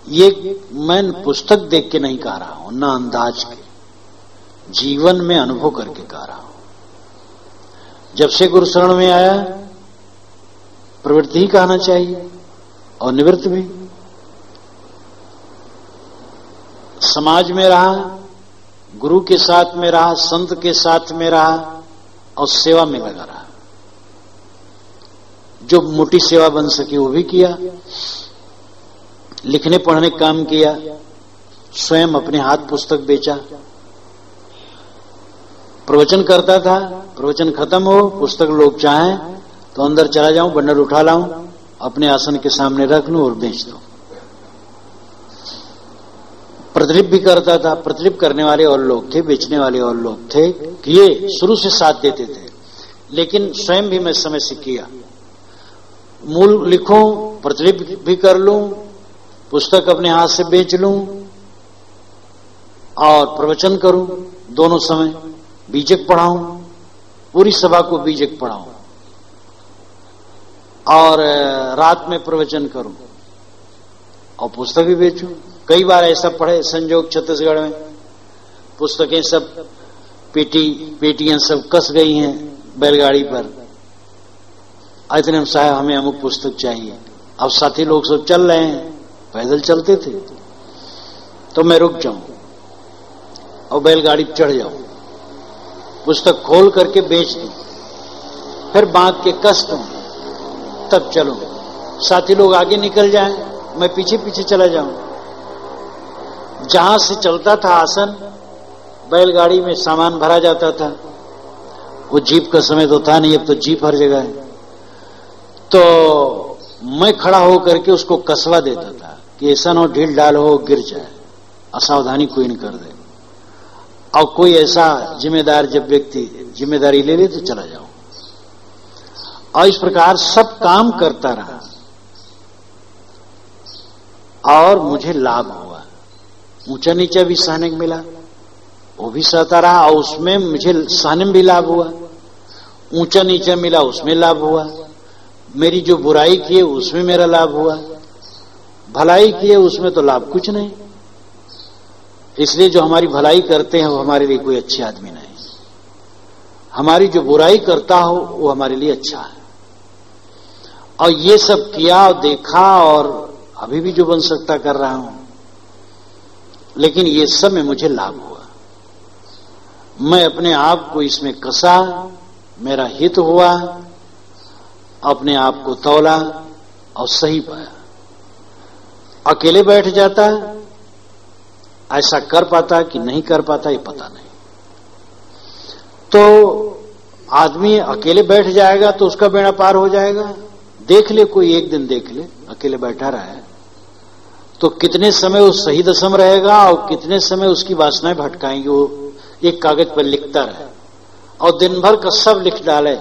[SPEAKER 1] ये मैं पुस्तक देख के नहीं कह रहा हूं, ना अंदाज के, जीवन में अनुभव करके कह रहा हूं। जब से गुरु शरण में आया, प्रवृत्ति ही कहना चाहिए और निवृत्ति भी। समाज में रहा, गुरु के साथ में रहा, संत के साथ में रहा और सेवा में लगा रहा। जो मोटी सेवा बन सकी वो भी किया, लिखने पढ़ने का काम किया, स्वयं अपने हाथ पुस्तक बेचा, प्रवचन करता था। प्रवचन खत्म हो, पुस्तक लोग चाहें तो अंदर चला जाऊं, बंडल उठा लाऊं, अपने आसन के सामने रख लूं और बेच दूं। प्रतिलिप भी करता था। प्रतिलिप करने वाले और लोग थे, बेचने वाले और लोग थे, किए, शुरू से साथ देते थे। लेकिन स्वयं भी मैं समय से किया। मूल लिखूं, प्रतिलिप भी कर लूं, पुस्तक अपने हाथ से बेच लूं और प्रवचन करूं, दोनों समय बीजक पढ़ाऊं, पूरी सभा को बीजक पढ़ाऊं और रात में प्रवचन करूं और पुस्तक भी बेचूं। कई बार ऐसा पढ़े संजोग, छत्तीसगढ़ में पुस्तकें सब पेटियां सब कस गई हैं बैलगाड़ी पर। इतने साहब हमें अमुक पुस्तक चाहिए। अब साथी लोग सब चल रहे हैं, पैदल चलते थे, तो मैं रुक जाऊं और बैलगाड़ी पर चढ़ जाऊं, पुस्तक खोल करके बेच दूं, फिर बांध के कस दूं, तब चलूं। साथी लोग आगे निकल जाएं, मैं पीछे पीछे चला जाऊं। जहां से चलता था आसन, बैलगाड़ी में सामान भरा जाता था। वो जीप का समय तो था नहीं, अब तो जीप हर जगह है। तो मैं खड़ा होकर के उसको कसवा देता था कि ऐसा न ढील ढाल हो गिर जाए, असावधानी कोई न कर दे। और कोई ऐसा जिम्मेदार जब व्यक्ति जिम्मेदारी ले ले तो चला जाऊं। और इस प्रकार सब काम करता रहा और मुझे लाभ हुआ। ऊंचा नीचा भी सहने को मिला, वो भी सहता रहा और उसमें मुझे सहने में भी लाभ हुआ। ऊंचा नीचा मिला, उसमें लाभ हुआ। मेरी जो बुराई किए उसमें मेरा लाभ हुआ, भलाई किए उसमें तो लाभ कुछ नहीं। इसलिए जो हमारी भलाई करते हैं वो हमारे लिए कोई अच्छे आदमी नहीं, हमारी जो बुराई करता हो वो हमारे लिए अच्छा है। और ये सब किया और देखा और अभी भी जो बन सकता कर रहा हूं, लेकिन ये सब में मुझे लाभ हुआ। मैं अपने आप को इसमें कसा, मेरा हित हुआ, अपने आप को तौला और सही पाया। अकेले बैठ जाता, ऐसा कर पाता कि नहीं कर पाता ये पता नहीं। तो आदमी अकेले बैठ जाएगा तो उसका बेड़ा पार हो जाएगा। देख ले, कोई एक दिन देख ले अकेले बैठा रहा है तो कितने समय वो सही दशम रहेगा और कितने समय उसकी वासनाएं भटकाएंगी। वो एक कागज पर लिखता रहे और दिन भर का सब लिख डाले,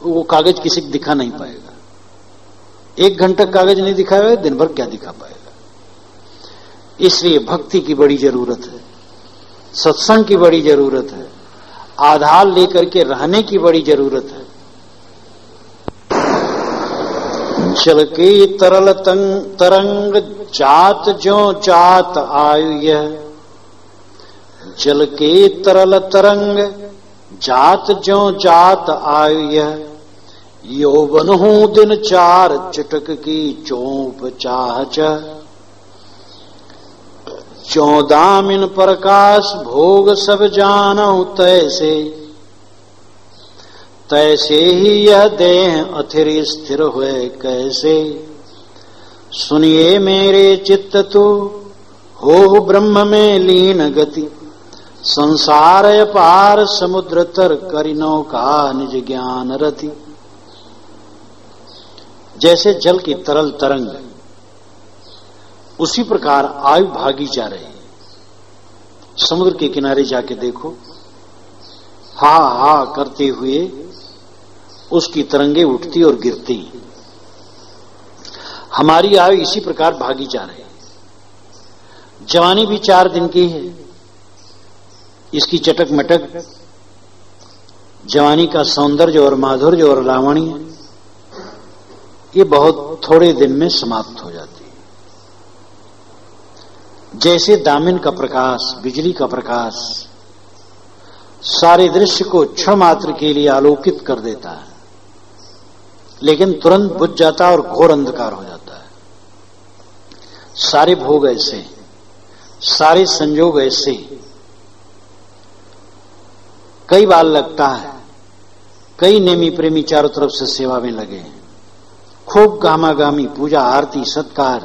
[SPEAKER 1] वो कागज किसी को दिखा नहीं पाएगा। 1 घंटा कागज नहीं दिखाएगा, दिन भर क्या दिखा पाएगा। इसलिए भक्ति की बड़ी जरूरत है, सत्संग की बड़ी जरूरत है, आधार लेकर के रहने की बड़ी जरूरत है। जल के तरल तरंग जात जो जात आयु यह, जल के तरल तरंग जात जो जात आयु यह, यौवन हूं दिन 4 चटक की चौप चाह च, 14 मिन प्रकाश भोग सब जानऊ तैसे, तैसे ही यह देह अथिर स्थिर हुए कैसे। सुनिए मेरे चित्त तू हो ब्रह्म में लीन गति, संसार अपार समुद्र तर करिनौ का निज ज्ञान रति। जैसे जल की तरल तरंग, उसी प्रकार आयु भागी जा रही है। समुद्र के किनारे जाके देखो, हा हा करते हुए उसकी तरंगे उठती और गिरती। हमारी आयु इसी प्रकार भागी जा रही है। जवानी भी 4 दिन की है, इसकी चटक मटक, जवानी का सौंदर्य और माधुर्य और लावण्य ये बहुत थोड़े दिन में समाप्त हो जाती है। जैसे दामिन का प्रकाश, बिजली का प्रकाश सारे दृश्य को क्षण मात्र के लिए आलोकित कर देता है, लेकिन तुरंत बुझ जाता है और घोर अंधकार हो जाता है। सारे भोग ऐसे, सारे संयोग ऐसे। कई बार लगता है कई नेमी प्रेमी चारों तरफ से सेवा में लगे हैं, खूब गामागामी पूजा आरती सत्कार,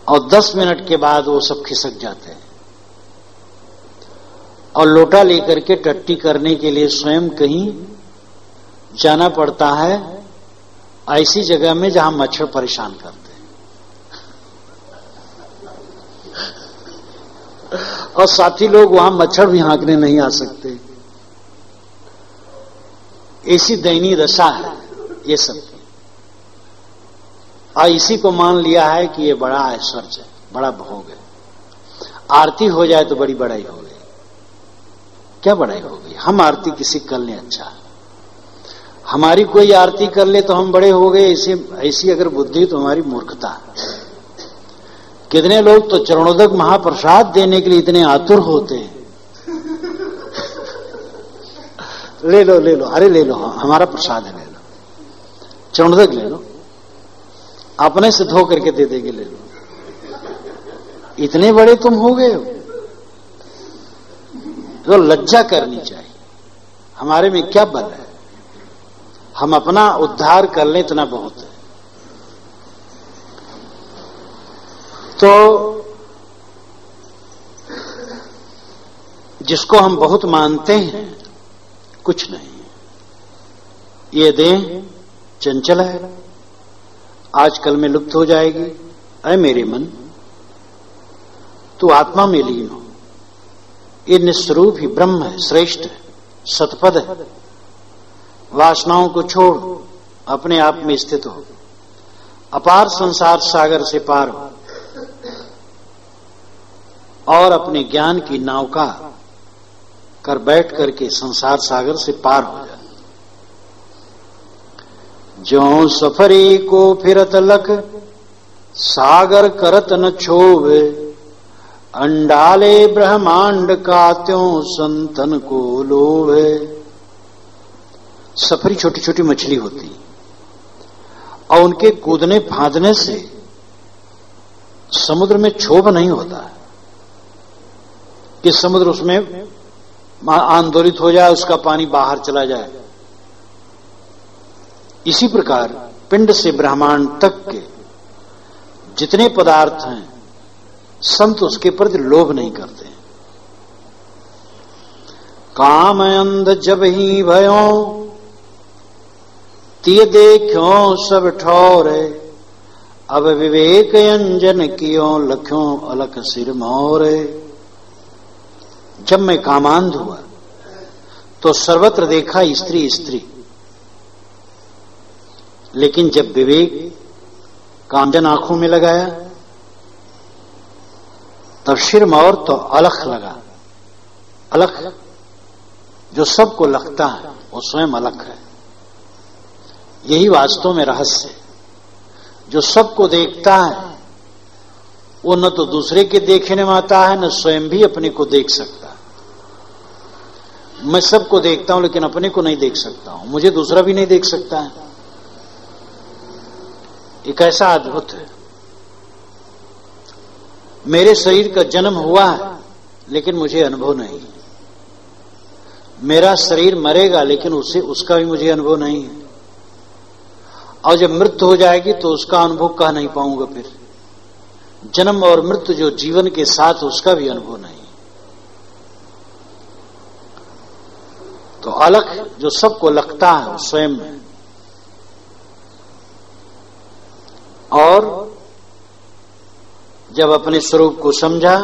[SPEAKER 1] और 10 मिनट के बाद वो सब खिसक जाते हैं और लोटा लेकर के टट्टी करने के लिए स्वयं कहीं जाना पड़ता है, ऐसी जगह में जहां मच्छर परेशान करते हैं। और साथी लोग वहां मच्छर भी हाँकने नहीं आ सकते। ऐसी दयनीय दशा है ये सब। और इसी को मान लिया है कि ये बड़ा ऐश्वर्य है, बड़ा भोग है। आरती हो जाए तो बड़ी बड़ाई हो गई। क्या बड़ाई हो गई? हम आरती किसी कर लें, अच्छा, हमारी कोई आरती कर ले तो हम बड़े हो गए। ऐसी अगर बुद्धि तो हमारी मूर्खता। कितने लोग तो चरणोदक महाप्रसाद देने के लिए इतने आतुर होते हैं। ले लो ले लो, अरे ले लो, हमारा प्रसाद है, ले लो, चरणोदक ले लो, अपने से धो करके दे देंगे, ले लो। इतने बड़े तुम हो गए हो, तो लज्जा करनी चाहिए। हमारे में क्या बल है? हम अपना उद्धार कर लें इतना बहुत है। तो जिसको हम बहुत मानते हैं, कुछ नहीं, ये देह चंचल है, आजकल में लुप्त हो जाएगी। ऐ मेरे मन, तू आत्मा में लीन हो, ये निस्वरूप ही ब्रह्म है, श्रेष्ठ है, सतपद है। वासनाओं को छोड़ अपने आप में स्थित हो, अपार संसार सागर से पार हो और अपने ज्ञान की नौका कर बैठ करके संसार सागर से पार हो जाए। ज्यों सफरी को फिरत लख सागर करत न छोवे, अंडाले ब्रह्मांड का त्यों संतन को लोभे। सफरी छोटी छोटी मछली होती और उनके कूदने फांदने से समुद्र में क्षोभ नहीं होता कि समुद्र उसमें आंदोलित हो जाए, उसका पानी बाहर चला जाए। इसी प्रकार पिंड से ब्रह्मांड तक के जितने पदार्थ हैं संत उसके प्रति लोभ नहीं करते। काम अंध जब ही भयो तिय देखो सब ठौरे, अब विवेक अंजन कियो लख्यों अलख सिर मोरे। जब मैं कामांध हुआ तो सर्वत्र देखा स्त्री स्त्री, लेकिन जब विवेक कांजन आंखों में लगाया तब सिर मोर तो अलख लगा। अलख जो सबको लगता है वो स्वयं अलख है। यही वास्तव में रहस्य है। जो सबको देखता है वो न तो दूसरे के देखने में आता है, न स्वयं भी अपने को देख सकता। मैं सबको देखता हूं लेकिन अपने को नहीं देख सकता हूं, मुझे दूसरा भी नहीं देख सकता है। एक ऐसा अद्भुत है। मेरे शरीर का जन्म हुआ है लेकिन मुझे अनुभव नहीं है। मेरा शरीर मरेगा लेकिन उसका भी मुझे अनुभव नहीं है। और जब मृत्यु हो जाएगी तो उसका अनुभव कह नहीं पाऊंगा। फिर जन्म और मृत्यु जो जीवन के साथ, उसका भी अनुभव नहीं। तो अलख जो सबको लगता है वो स्वयं है। और जब अपने स्वरूप को समझा,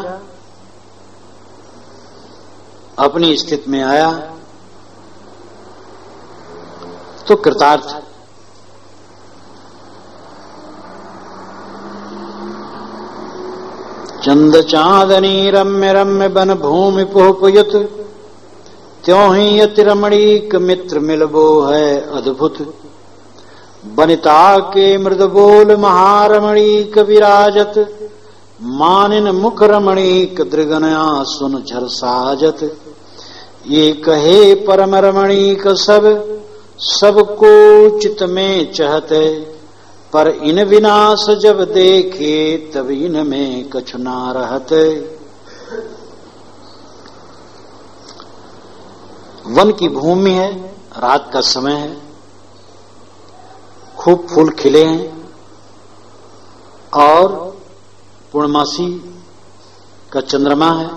[SPEAKER 1] अपनी स्थिति में आया तो कृतार्थ। चंद चांदनी रम्य रम्य बन भूमि पोहपुयत, त्यों ही यति रमणीक मित्र मिलबो है अद्भुत। बनिता के मृद बोल महारमणीक विराजत, मानिन मुख रमणीक दृगनया सुन झर साजत। ये कहे परम रमणीक सबको चित में चहते, पर इन विनाश जब देखे तब इन में कछु ना रहते। वन की भूमि है, रात का समय है, खूब फूल खिले हैं और पूर्णमासी का चंद्रमा है।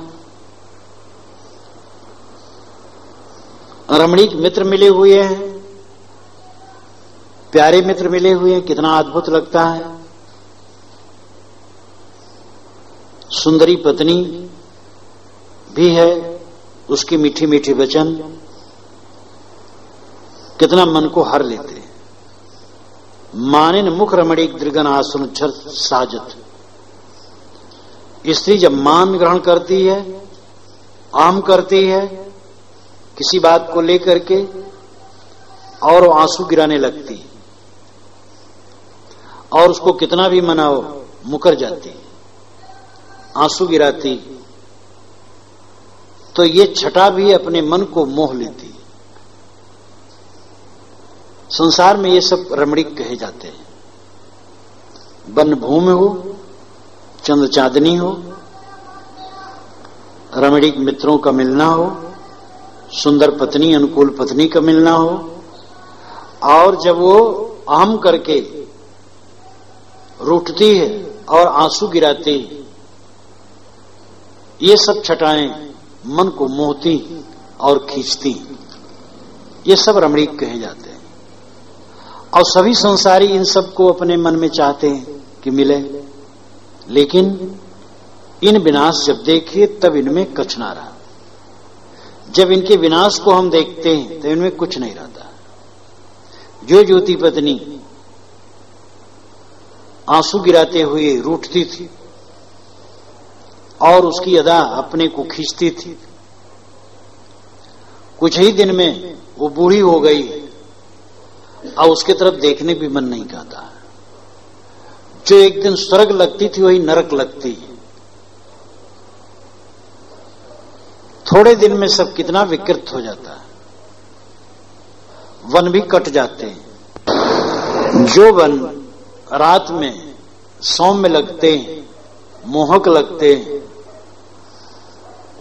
[SPEAKER 1] रमणीक मित्र मिले हुए हैं, प्यारे मित्र मिले हुए हैं, कितना अद्भुत लगता है। सुंदरी पत्नी भी है, उसकी मीठी मीठी वचन कितना मन को हर लेते हैं। मानिन मुख रमणीक दृगन आसन झर साजत। स्त्री जब मान ग्रहण करती है, आम करती है किसी बात को लेकर के, और वो आंसू गिराने लगती है, और उसको कितना भी मनाओ मुकर जाती, आंसू गिराती। तो ये छटा भी अपने मन को मोह लेती। संसार में ये सब रमणीक कहे जाते हैं। वन भूमि हो, चंद्र चांदनी हो, रमणीक मित्रों का मिलना हो, सुंदर पत्नी अनुकूल पत्नी का मिलना हो, और जब वो अहम करके रूठती है और आंसू गिराती, ये सब छटाएं मन को मोहती और खींचती, ये सब रमणीक कहे जाते हैं। और सभी संसारी इन सब को अपने मन में चाहते हैं कि मिले, लेकिन इन विनाश जब देखे तब इनमें कछ ना रहा। जब इनके विनाश को हम देखते हैं तो इनमें कुछ नहीं रहता। जो ज्योति पत्नी आंसू गिराते हुए रूठती थी और उसकी अदा अपने को खींचती थी, कुछ ही दिन में वो बूढ़ी हो गई और उसके तरफ देखने भी मन नहीं करता। जो एक दिन स्वर्ग लगती थी वही नरक लगती है। थोड़े दिन में सब कितना विकृत हो जाता है, वन भी कट जाते हैं। जो वन रात में सौम्य लगते हैं, मोहक लगते हैं,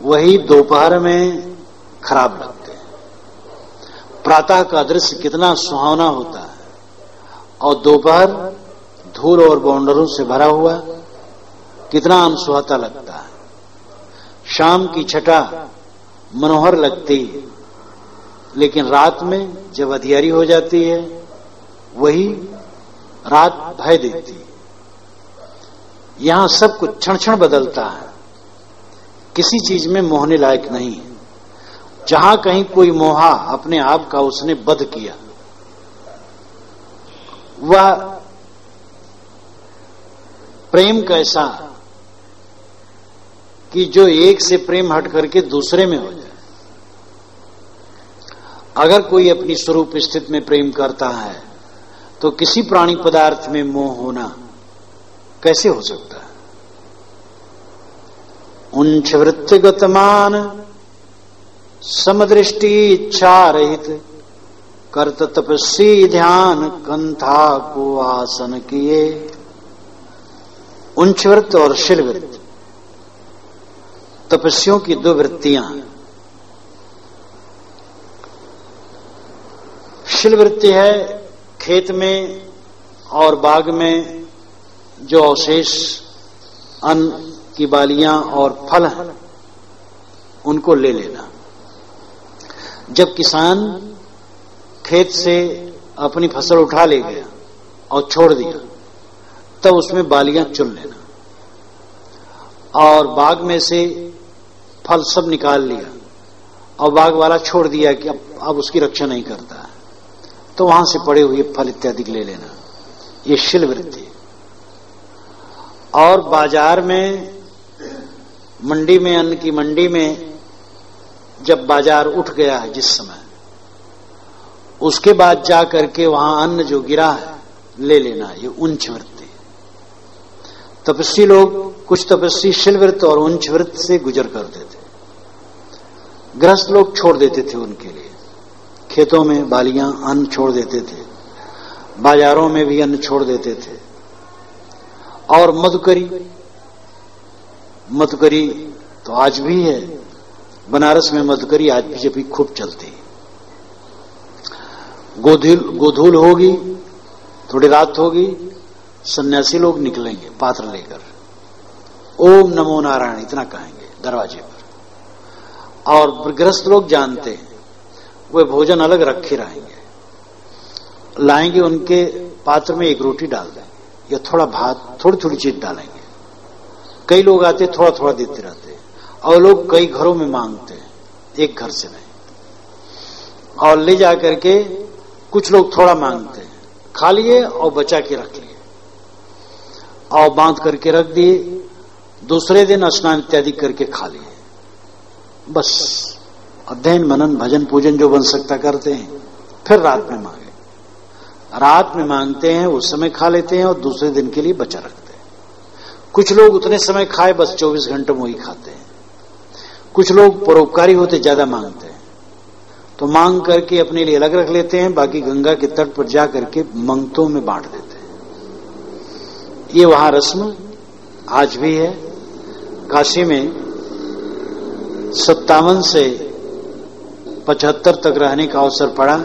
[SPEAKER 1] वही दोपहर में खराब लगते हैं। प्रातः का दृश्य कितना सुहावना होता है और दोपहर धूल और बाउंडरों से भरा हुआ कितना अनसुहाता लगता है। शाम की छटा मनोहर लगती है, लेकिन रात में जब अंधियारी हो जाती है वही रात भय देती है। यहां सब कुछ क्षण क्षण बदलता है, किसी चीज में मोहने लायक नहीं है। जहां कहीं कोई मोहा अपने आप का उसने बध किया, वह प्रेम कैसा कि जो एक से प्रेम हट करके दूसरे में हो जाए। अगर कोई अपनी स्वरूप स्थिति में प्रेम करता है तो किसी प्राणी पदार्थ में मोह होना कैसे हो सकता है। उंच वृत्तिगतमान समदृष्टि इच्छा रहित करत तपस्वी ध्यान कंथा को आसन किए। उंच वृत्त और शिल वृत्त तपस्वियों की दो वृत्तियां हैं। शिल वृत्ति है खेत में और बाग में जो अवशेष अन्न की बालियां और फल हैं उनको ले लेना। जब किसान खेत से अपनी फसल उठा ले गया और छोड़ दिया तब उसमें बालियां चुन लेना और बाग में से फल सब निकाल लिया और बाग वाला छोड़ दिया कि अब उसकी रक्षा नहीं करता है, तो वहां से पड़े हुए फल इत्यादि ले लेना। ये शिल वृत्ति। और बाजार में मंडी में अन्न की मंडी में जब बाजार उठ गया है जिस समय, उसके बाद जा करके वहां अन्न जो गिरा है ले लेना। ये उंच वृत्ति। तपस्वी लोग, कुछ तपस्वी शिल वृत्त और उंच वृत्त से गुजर करते थे। गृहस्थ लोग छोड़ देते थे उनके लिए, खेतों में बालियां अन्न छोड़ देते थे, बाजारों में भी अन्न छोड़ देते थे। और मधुकरी तो आज भी है, बनारस में मधुकरी आज भी जब भी खूब चलती है। गोधूल होगी, थोड़ी रात होगी, सन्यासी लोग निकलेंगे पात्र लेकर, ओम नमो नारायण इतना कहेंगे दरवाजे पर। और गृहस्थ लोग जानते हैं वे भोजन अलग रखे रहेंगे, लाएंगे उनके पात्र में एक रोटी डाल देंगे या थोड़ा भात, थोड़ी थोड़ी चीज डालेंगे। कई लोग आते थोड़ा थोड़ा देते रहते हैं और लोग कई घरों में मांगते हैं, एक घर से नहीं। और ले जाकर के कुछ लोग थोड़ा मांगते हैं, खा लिए और बचा के रख लिए और बांध करके रख दिए, दूसरे दिन स्नान इत्यादि करके खा लिए। बस अध्ययन मनन भजन पूजन जो बन सकता करते हैं, फिर रात में मांगे। रात में मांगते हैं, उस समय खा लेते हैं और दूसरे दिन के लिए बचा रखते हैं। कुछ लोग उतने समय खाए बस 24 घंटे में वही खाते हैं। कुछ लोग परोपकारी होते, ज्यादा मांगते हैं तो मांग करके अपने लिए अलग रख लेते हैं, बाकी गंगा के तट पर जा करके मंगतों में बांट देते हैं। ये वहां रस्म आज भी है। काशी में 57 से 75 तक रहने का अवसर पड़ा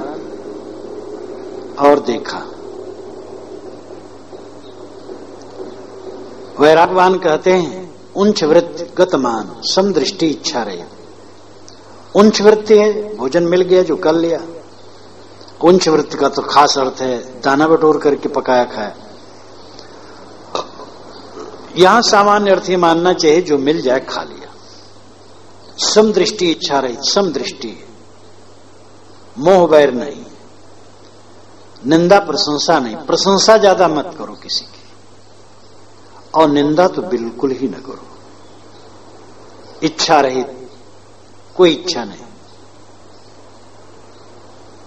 [SPEAKER 1] और देखा। वैरागवान कहते हैं उंच वृत्ति गतमान समदृष्टि इच्छा रही। उंच वृत्ति है, भोजन मिल गया जो कर लिया। उंच वृत्ति का तो खास अर्थ है दाना बटोर करके पकाया खाया। यहां सामान्य अर्थ ये मानना चाहिए जो मिल जाए खा लिया। समदृष्टि इच्छा रहित, समदृष्टि, मोह बैर नहीं, निंदा प्रशंसा नहीं। प्रशंसा ज्यादा मत करो किसी की, और निंदा तो बिल्कुल ही न करो। इच्छा रहित, कोई इच्छा नहीं।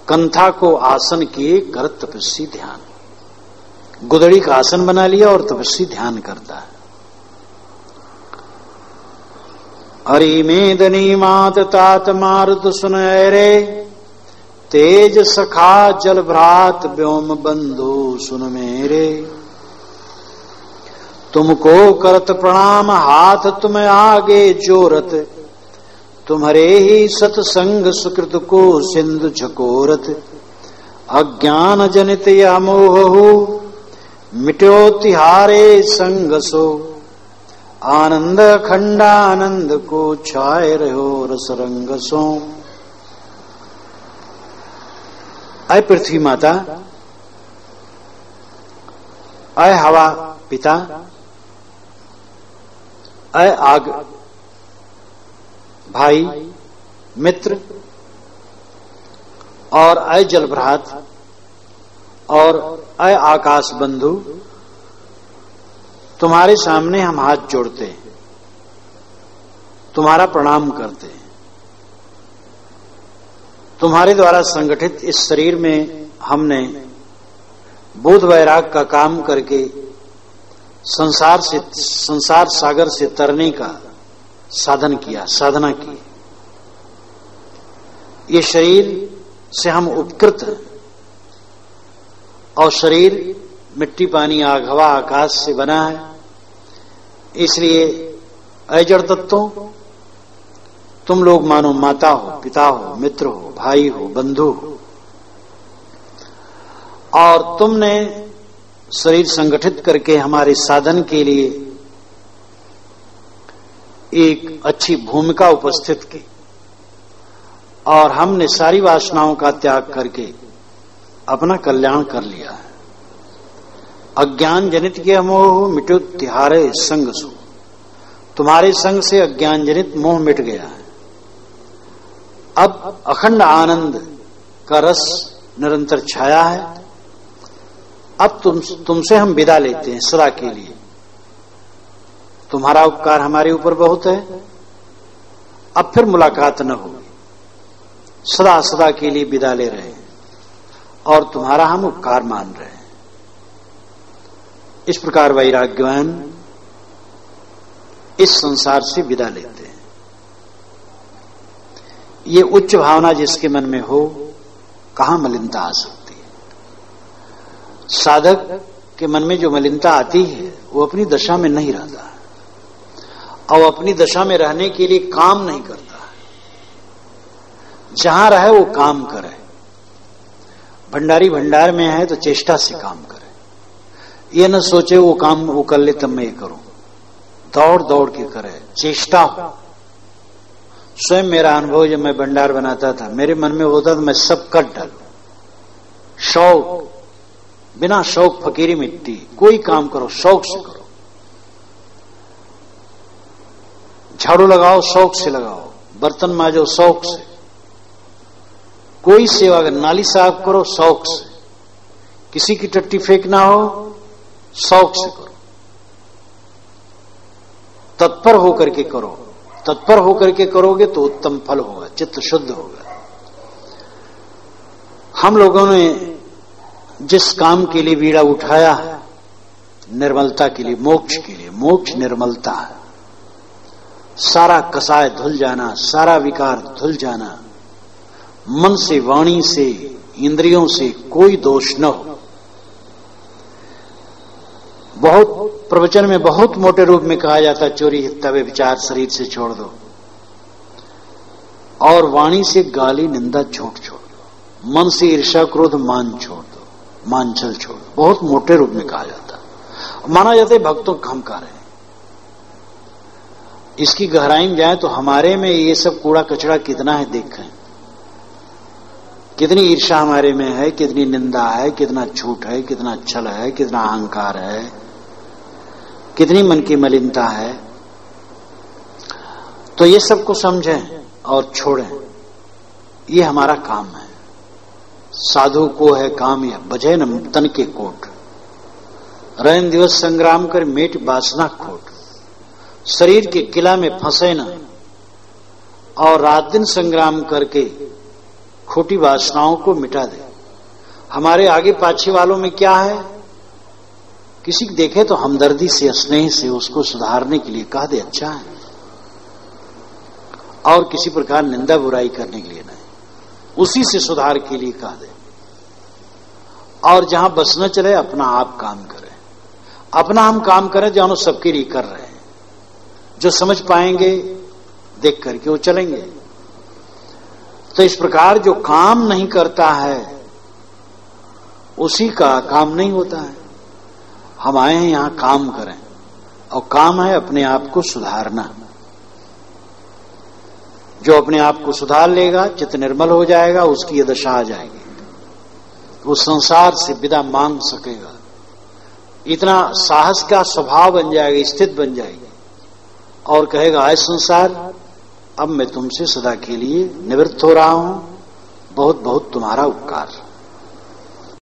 [SPEAKER 1] कंथा को आसन किए कर तपस्वी ध्यान। गुदड़ी का आसन बना लिया और तपस्वी ध्यान करता है। हरि मेदनी मात तात मारुत सुनहरे, तेज सखा जल भ्रात व्योम बंधु सुन मेरे। तुमको करत प्रणाम हाथ तुम आगे जोरत, तुम्हारे ही सत्संग सुकृत को सिंधु झकोरत। अज्ञान जनित या मोह मिट्यो तिहारे संग सो, आनंद खंडानंद को छाए रहो रस रंग सो। अय पृथ्वी माता, अय हवा पिता, अय आग भाई मित्र, और अय जलभ्रात, और अय आकाश बंधु, तुम्हारे सामने हम हाथ जोड़ते हैं, तुम्हारा प्रणाम करते हैं। तुम्हारे द्वारा संगठित इस शरीर में हमने बोध वैराग का काम करके संसार सागर से तरने का साधन किया, साधना की। ये शरीर से हम उपकृत हैं, और शरीर मिट्टी पानी आग हवा आकाश से बना है। इसलिए अजड़ तत्वों, तुम लोग मानो माता हो, पिता हो, मित्र हो, भाई हो, बंधु हो, और तुमने शरीर संगठित करके हमारे साधन के लिए एक अच्छी भूमिका उपस्थित की, और हमने सारी वासनाओं का त्याग करके अपना कल्याण कर लिया है। अज्ञान जनित के मोह मिटो तिहारे संग सो, तुम्हारे संग से अज्ञान जनित मोह मिट गया है। अब अखंड आनंद का रस निरंतर छाया है। अब तुमसे हम विदा लेते हैं सदा के लिए। तुम्हारा उपकार हमारे ऊपर बहुत है, अब फिर मुलाकात न होगी। सदा सदा के लिए विदा ले रहे हैं, और तुम्हारा हम उपकार मान रहे हैं। इस प्रकार वैराग्यवान इस संसार से विदा लेते हैं। ये उच्च भावना जिसके मन में हो, कहां मलिनता आ सकती है? साधक के मन में जो मलिनता आती है वो अपनी दशा में नहीं रहता, और अपनी दशा में रहने के लिए काम नहीं करता। जहां रहे वो काम करे। भंडारी भंडार में है तो चेष्टा से काम करे, ये न सोचे वो काम वो कर ले तब मैं ये करूं। दौड़ दौड़ के करे, चेष्टा हो। स्वयं मेरा अनुभव जब मैं भंडार बनाता था, मेरे मन में होता था मैं सब कर डालूं। शौक, बिना शौक फकीरी मिट्टी। कोई काम करो शौक से करो। झाड़ू लगाओ शौक से लगाओ, बर्तन मांजो शौक से, कोई सेवा कर, नाली साफ करो शौक से, किसी की टट्टी फेंकना हो शौक से करो। तत्पर होकर के करो। तत्पर होकर के करोगे तो उत्तम फल होगा, चित्त शुद्ध होगा। हम लोगों ने जिस काम के लिए बीड़ा उठाया है, निर्मलता के लिए, मोक्ष के लिए, मोक्ष निर्मलता है। सारा कसाय धुल जाना, सारा विकार धुल जाना, मन से, वाणी से, इंद्रियों से कोई दोष न हो। बहुत प्रवचन में बहुत मोटे रूप में कहा जाता, चोरी हत्या विचार शरीर से छोड़ दो, और वाणी से गाली निंदा झूठ छोड़ दो, मन से ईर्ष्या क्रोध मान छोड़ दो, मानछल छोड़ दो। बहुत मोटे रूप में कहा जाता, माना जाता है भक्तों का अहंकार है। इसकी गहराई में जाए तो हमारे में ये सब कूड़ा कचरा कितना है देखें। कितनी ईर्ष्या हमारे में है, कितनी निंदा है, कितना झूठ है, कितना छल है, कितना अहंकार है, कितनी मन की मलिनता है। तो ये सबको समझें और छोड़ें, ये हमारा काम है। साधु को है काम यह बजे न तन के कोट, रैन दिवस संग्राम कर मेट वासना खोट। शरीर के किला में फंसे न और रात दिन संग्राम करके खोटी वासनाओं को मिटा दे। हमारे आगे पाछे वालों में क्या है, किसी को देखे तो हमदर्दी से, स्नेह से उसको सुधारने के लिए कह दे अच्छा है, और किसी प्रकार निंदा बुराई करने के लिए नहीं, उसी से सुधार के लिए कह दे। और जहां बस न चले अपना आप काम करें, अपना हम काम करें जानो सबके लिए कर रहे हैं। जो समझ पाएंगे देख करके वो चलेंगे। तो इस प्रकार जो काम नहीं करता है उसी का काम नहीं होता है। हम आए हैं यहां काम करें, और काम है अपने आप को सुधारना। जो अपने आप को सुधार लेगा, चित्त निर्मल हो जाएगा, उसकी ये दशा आ जाएगी, वो संसार से विदा मांग सकेगा। इतना साहस का स्वभाव बन जाएगा, स्थित बन जाएगी, और कहेगा आए संसार अब मैं तुमसे सदा के लिए निवृत्त हो रहा हूं, बहुत बहुत तुम्हारा उपकार।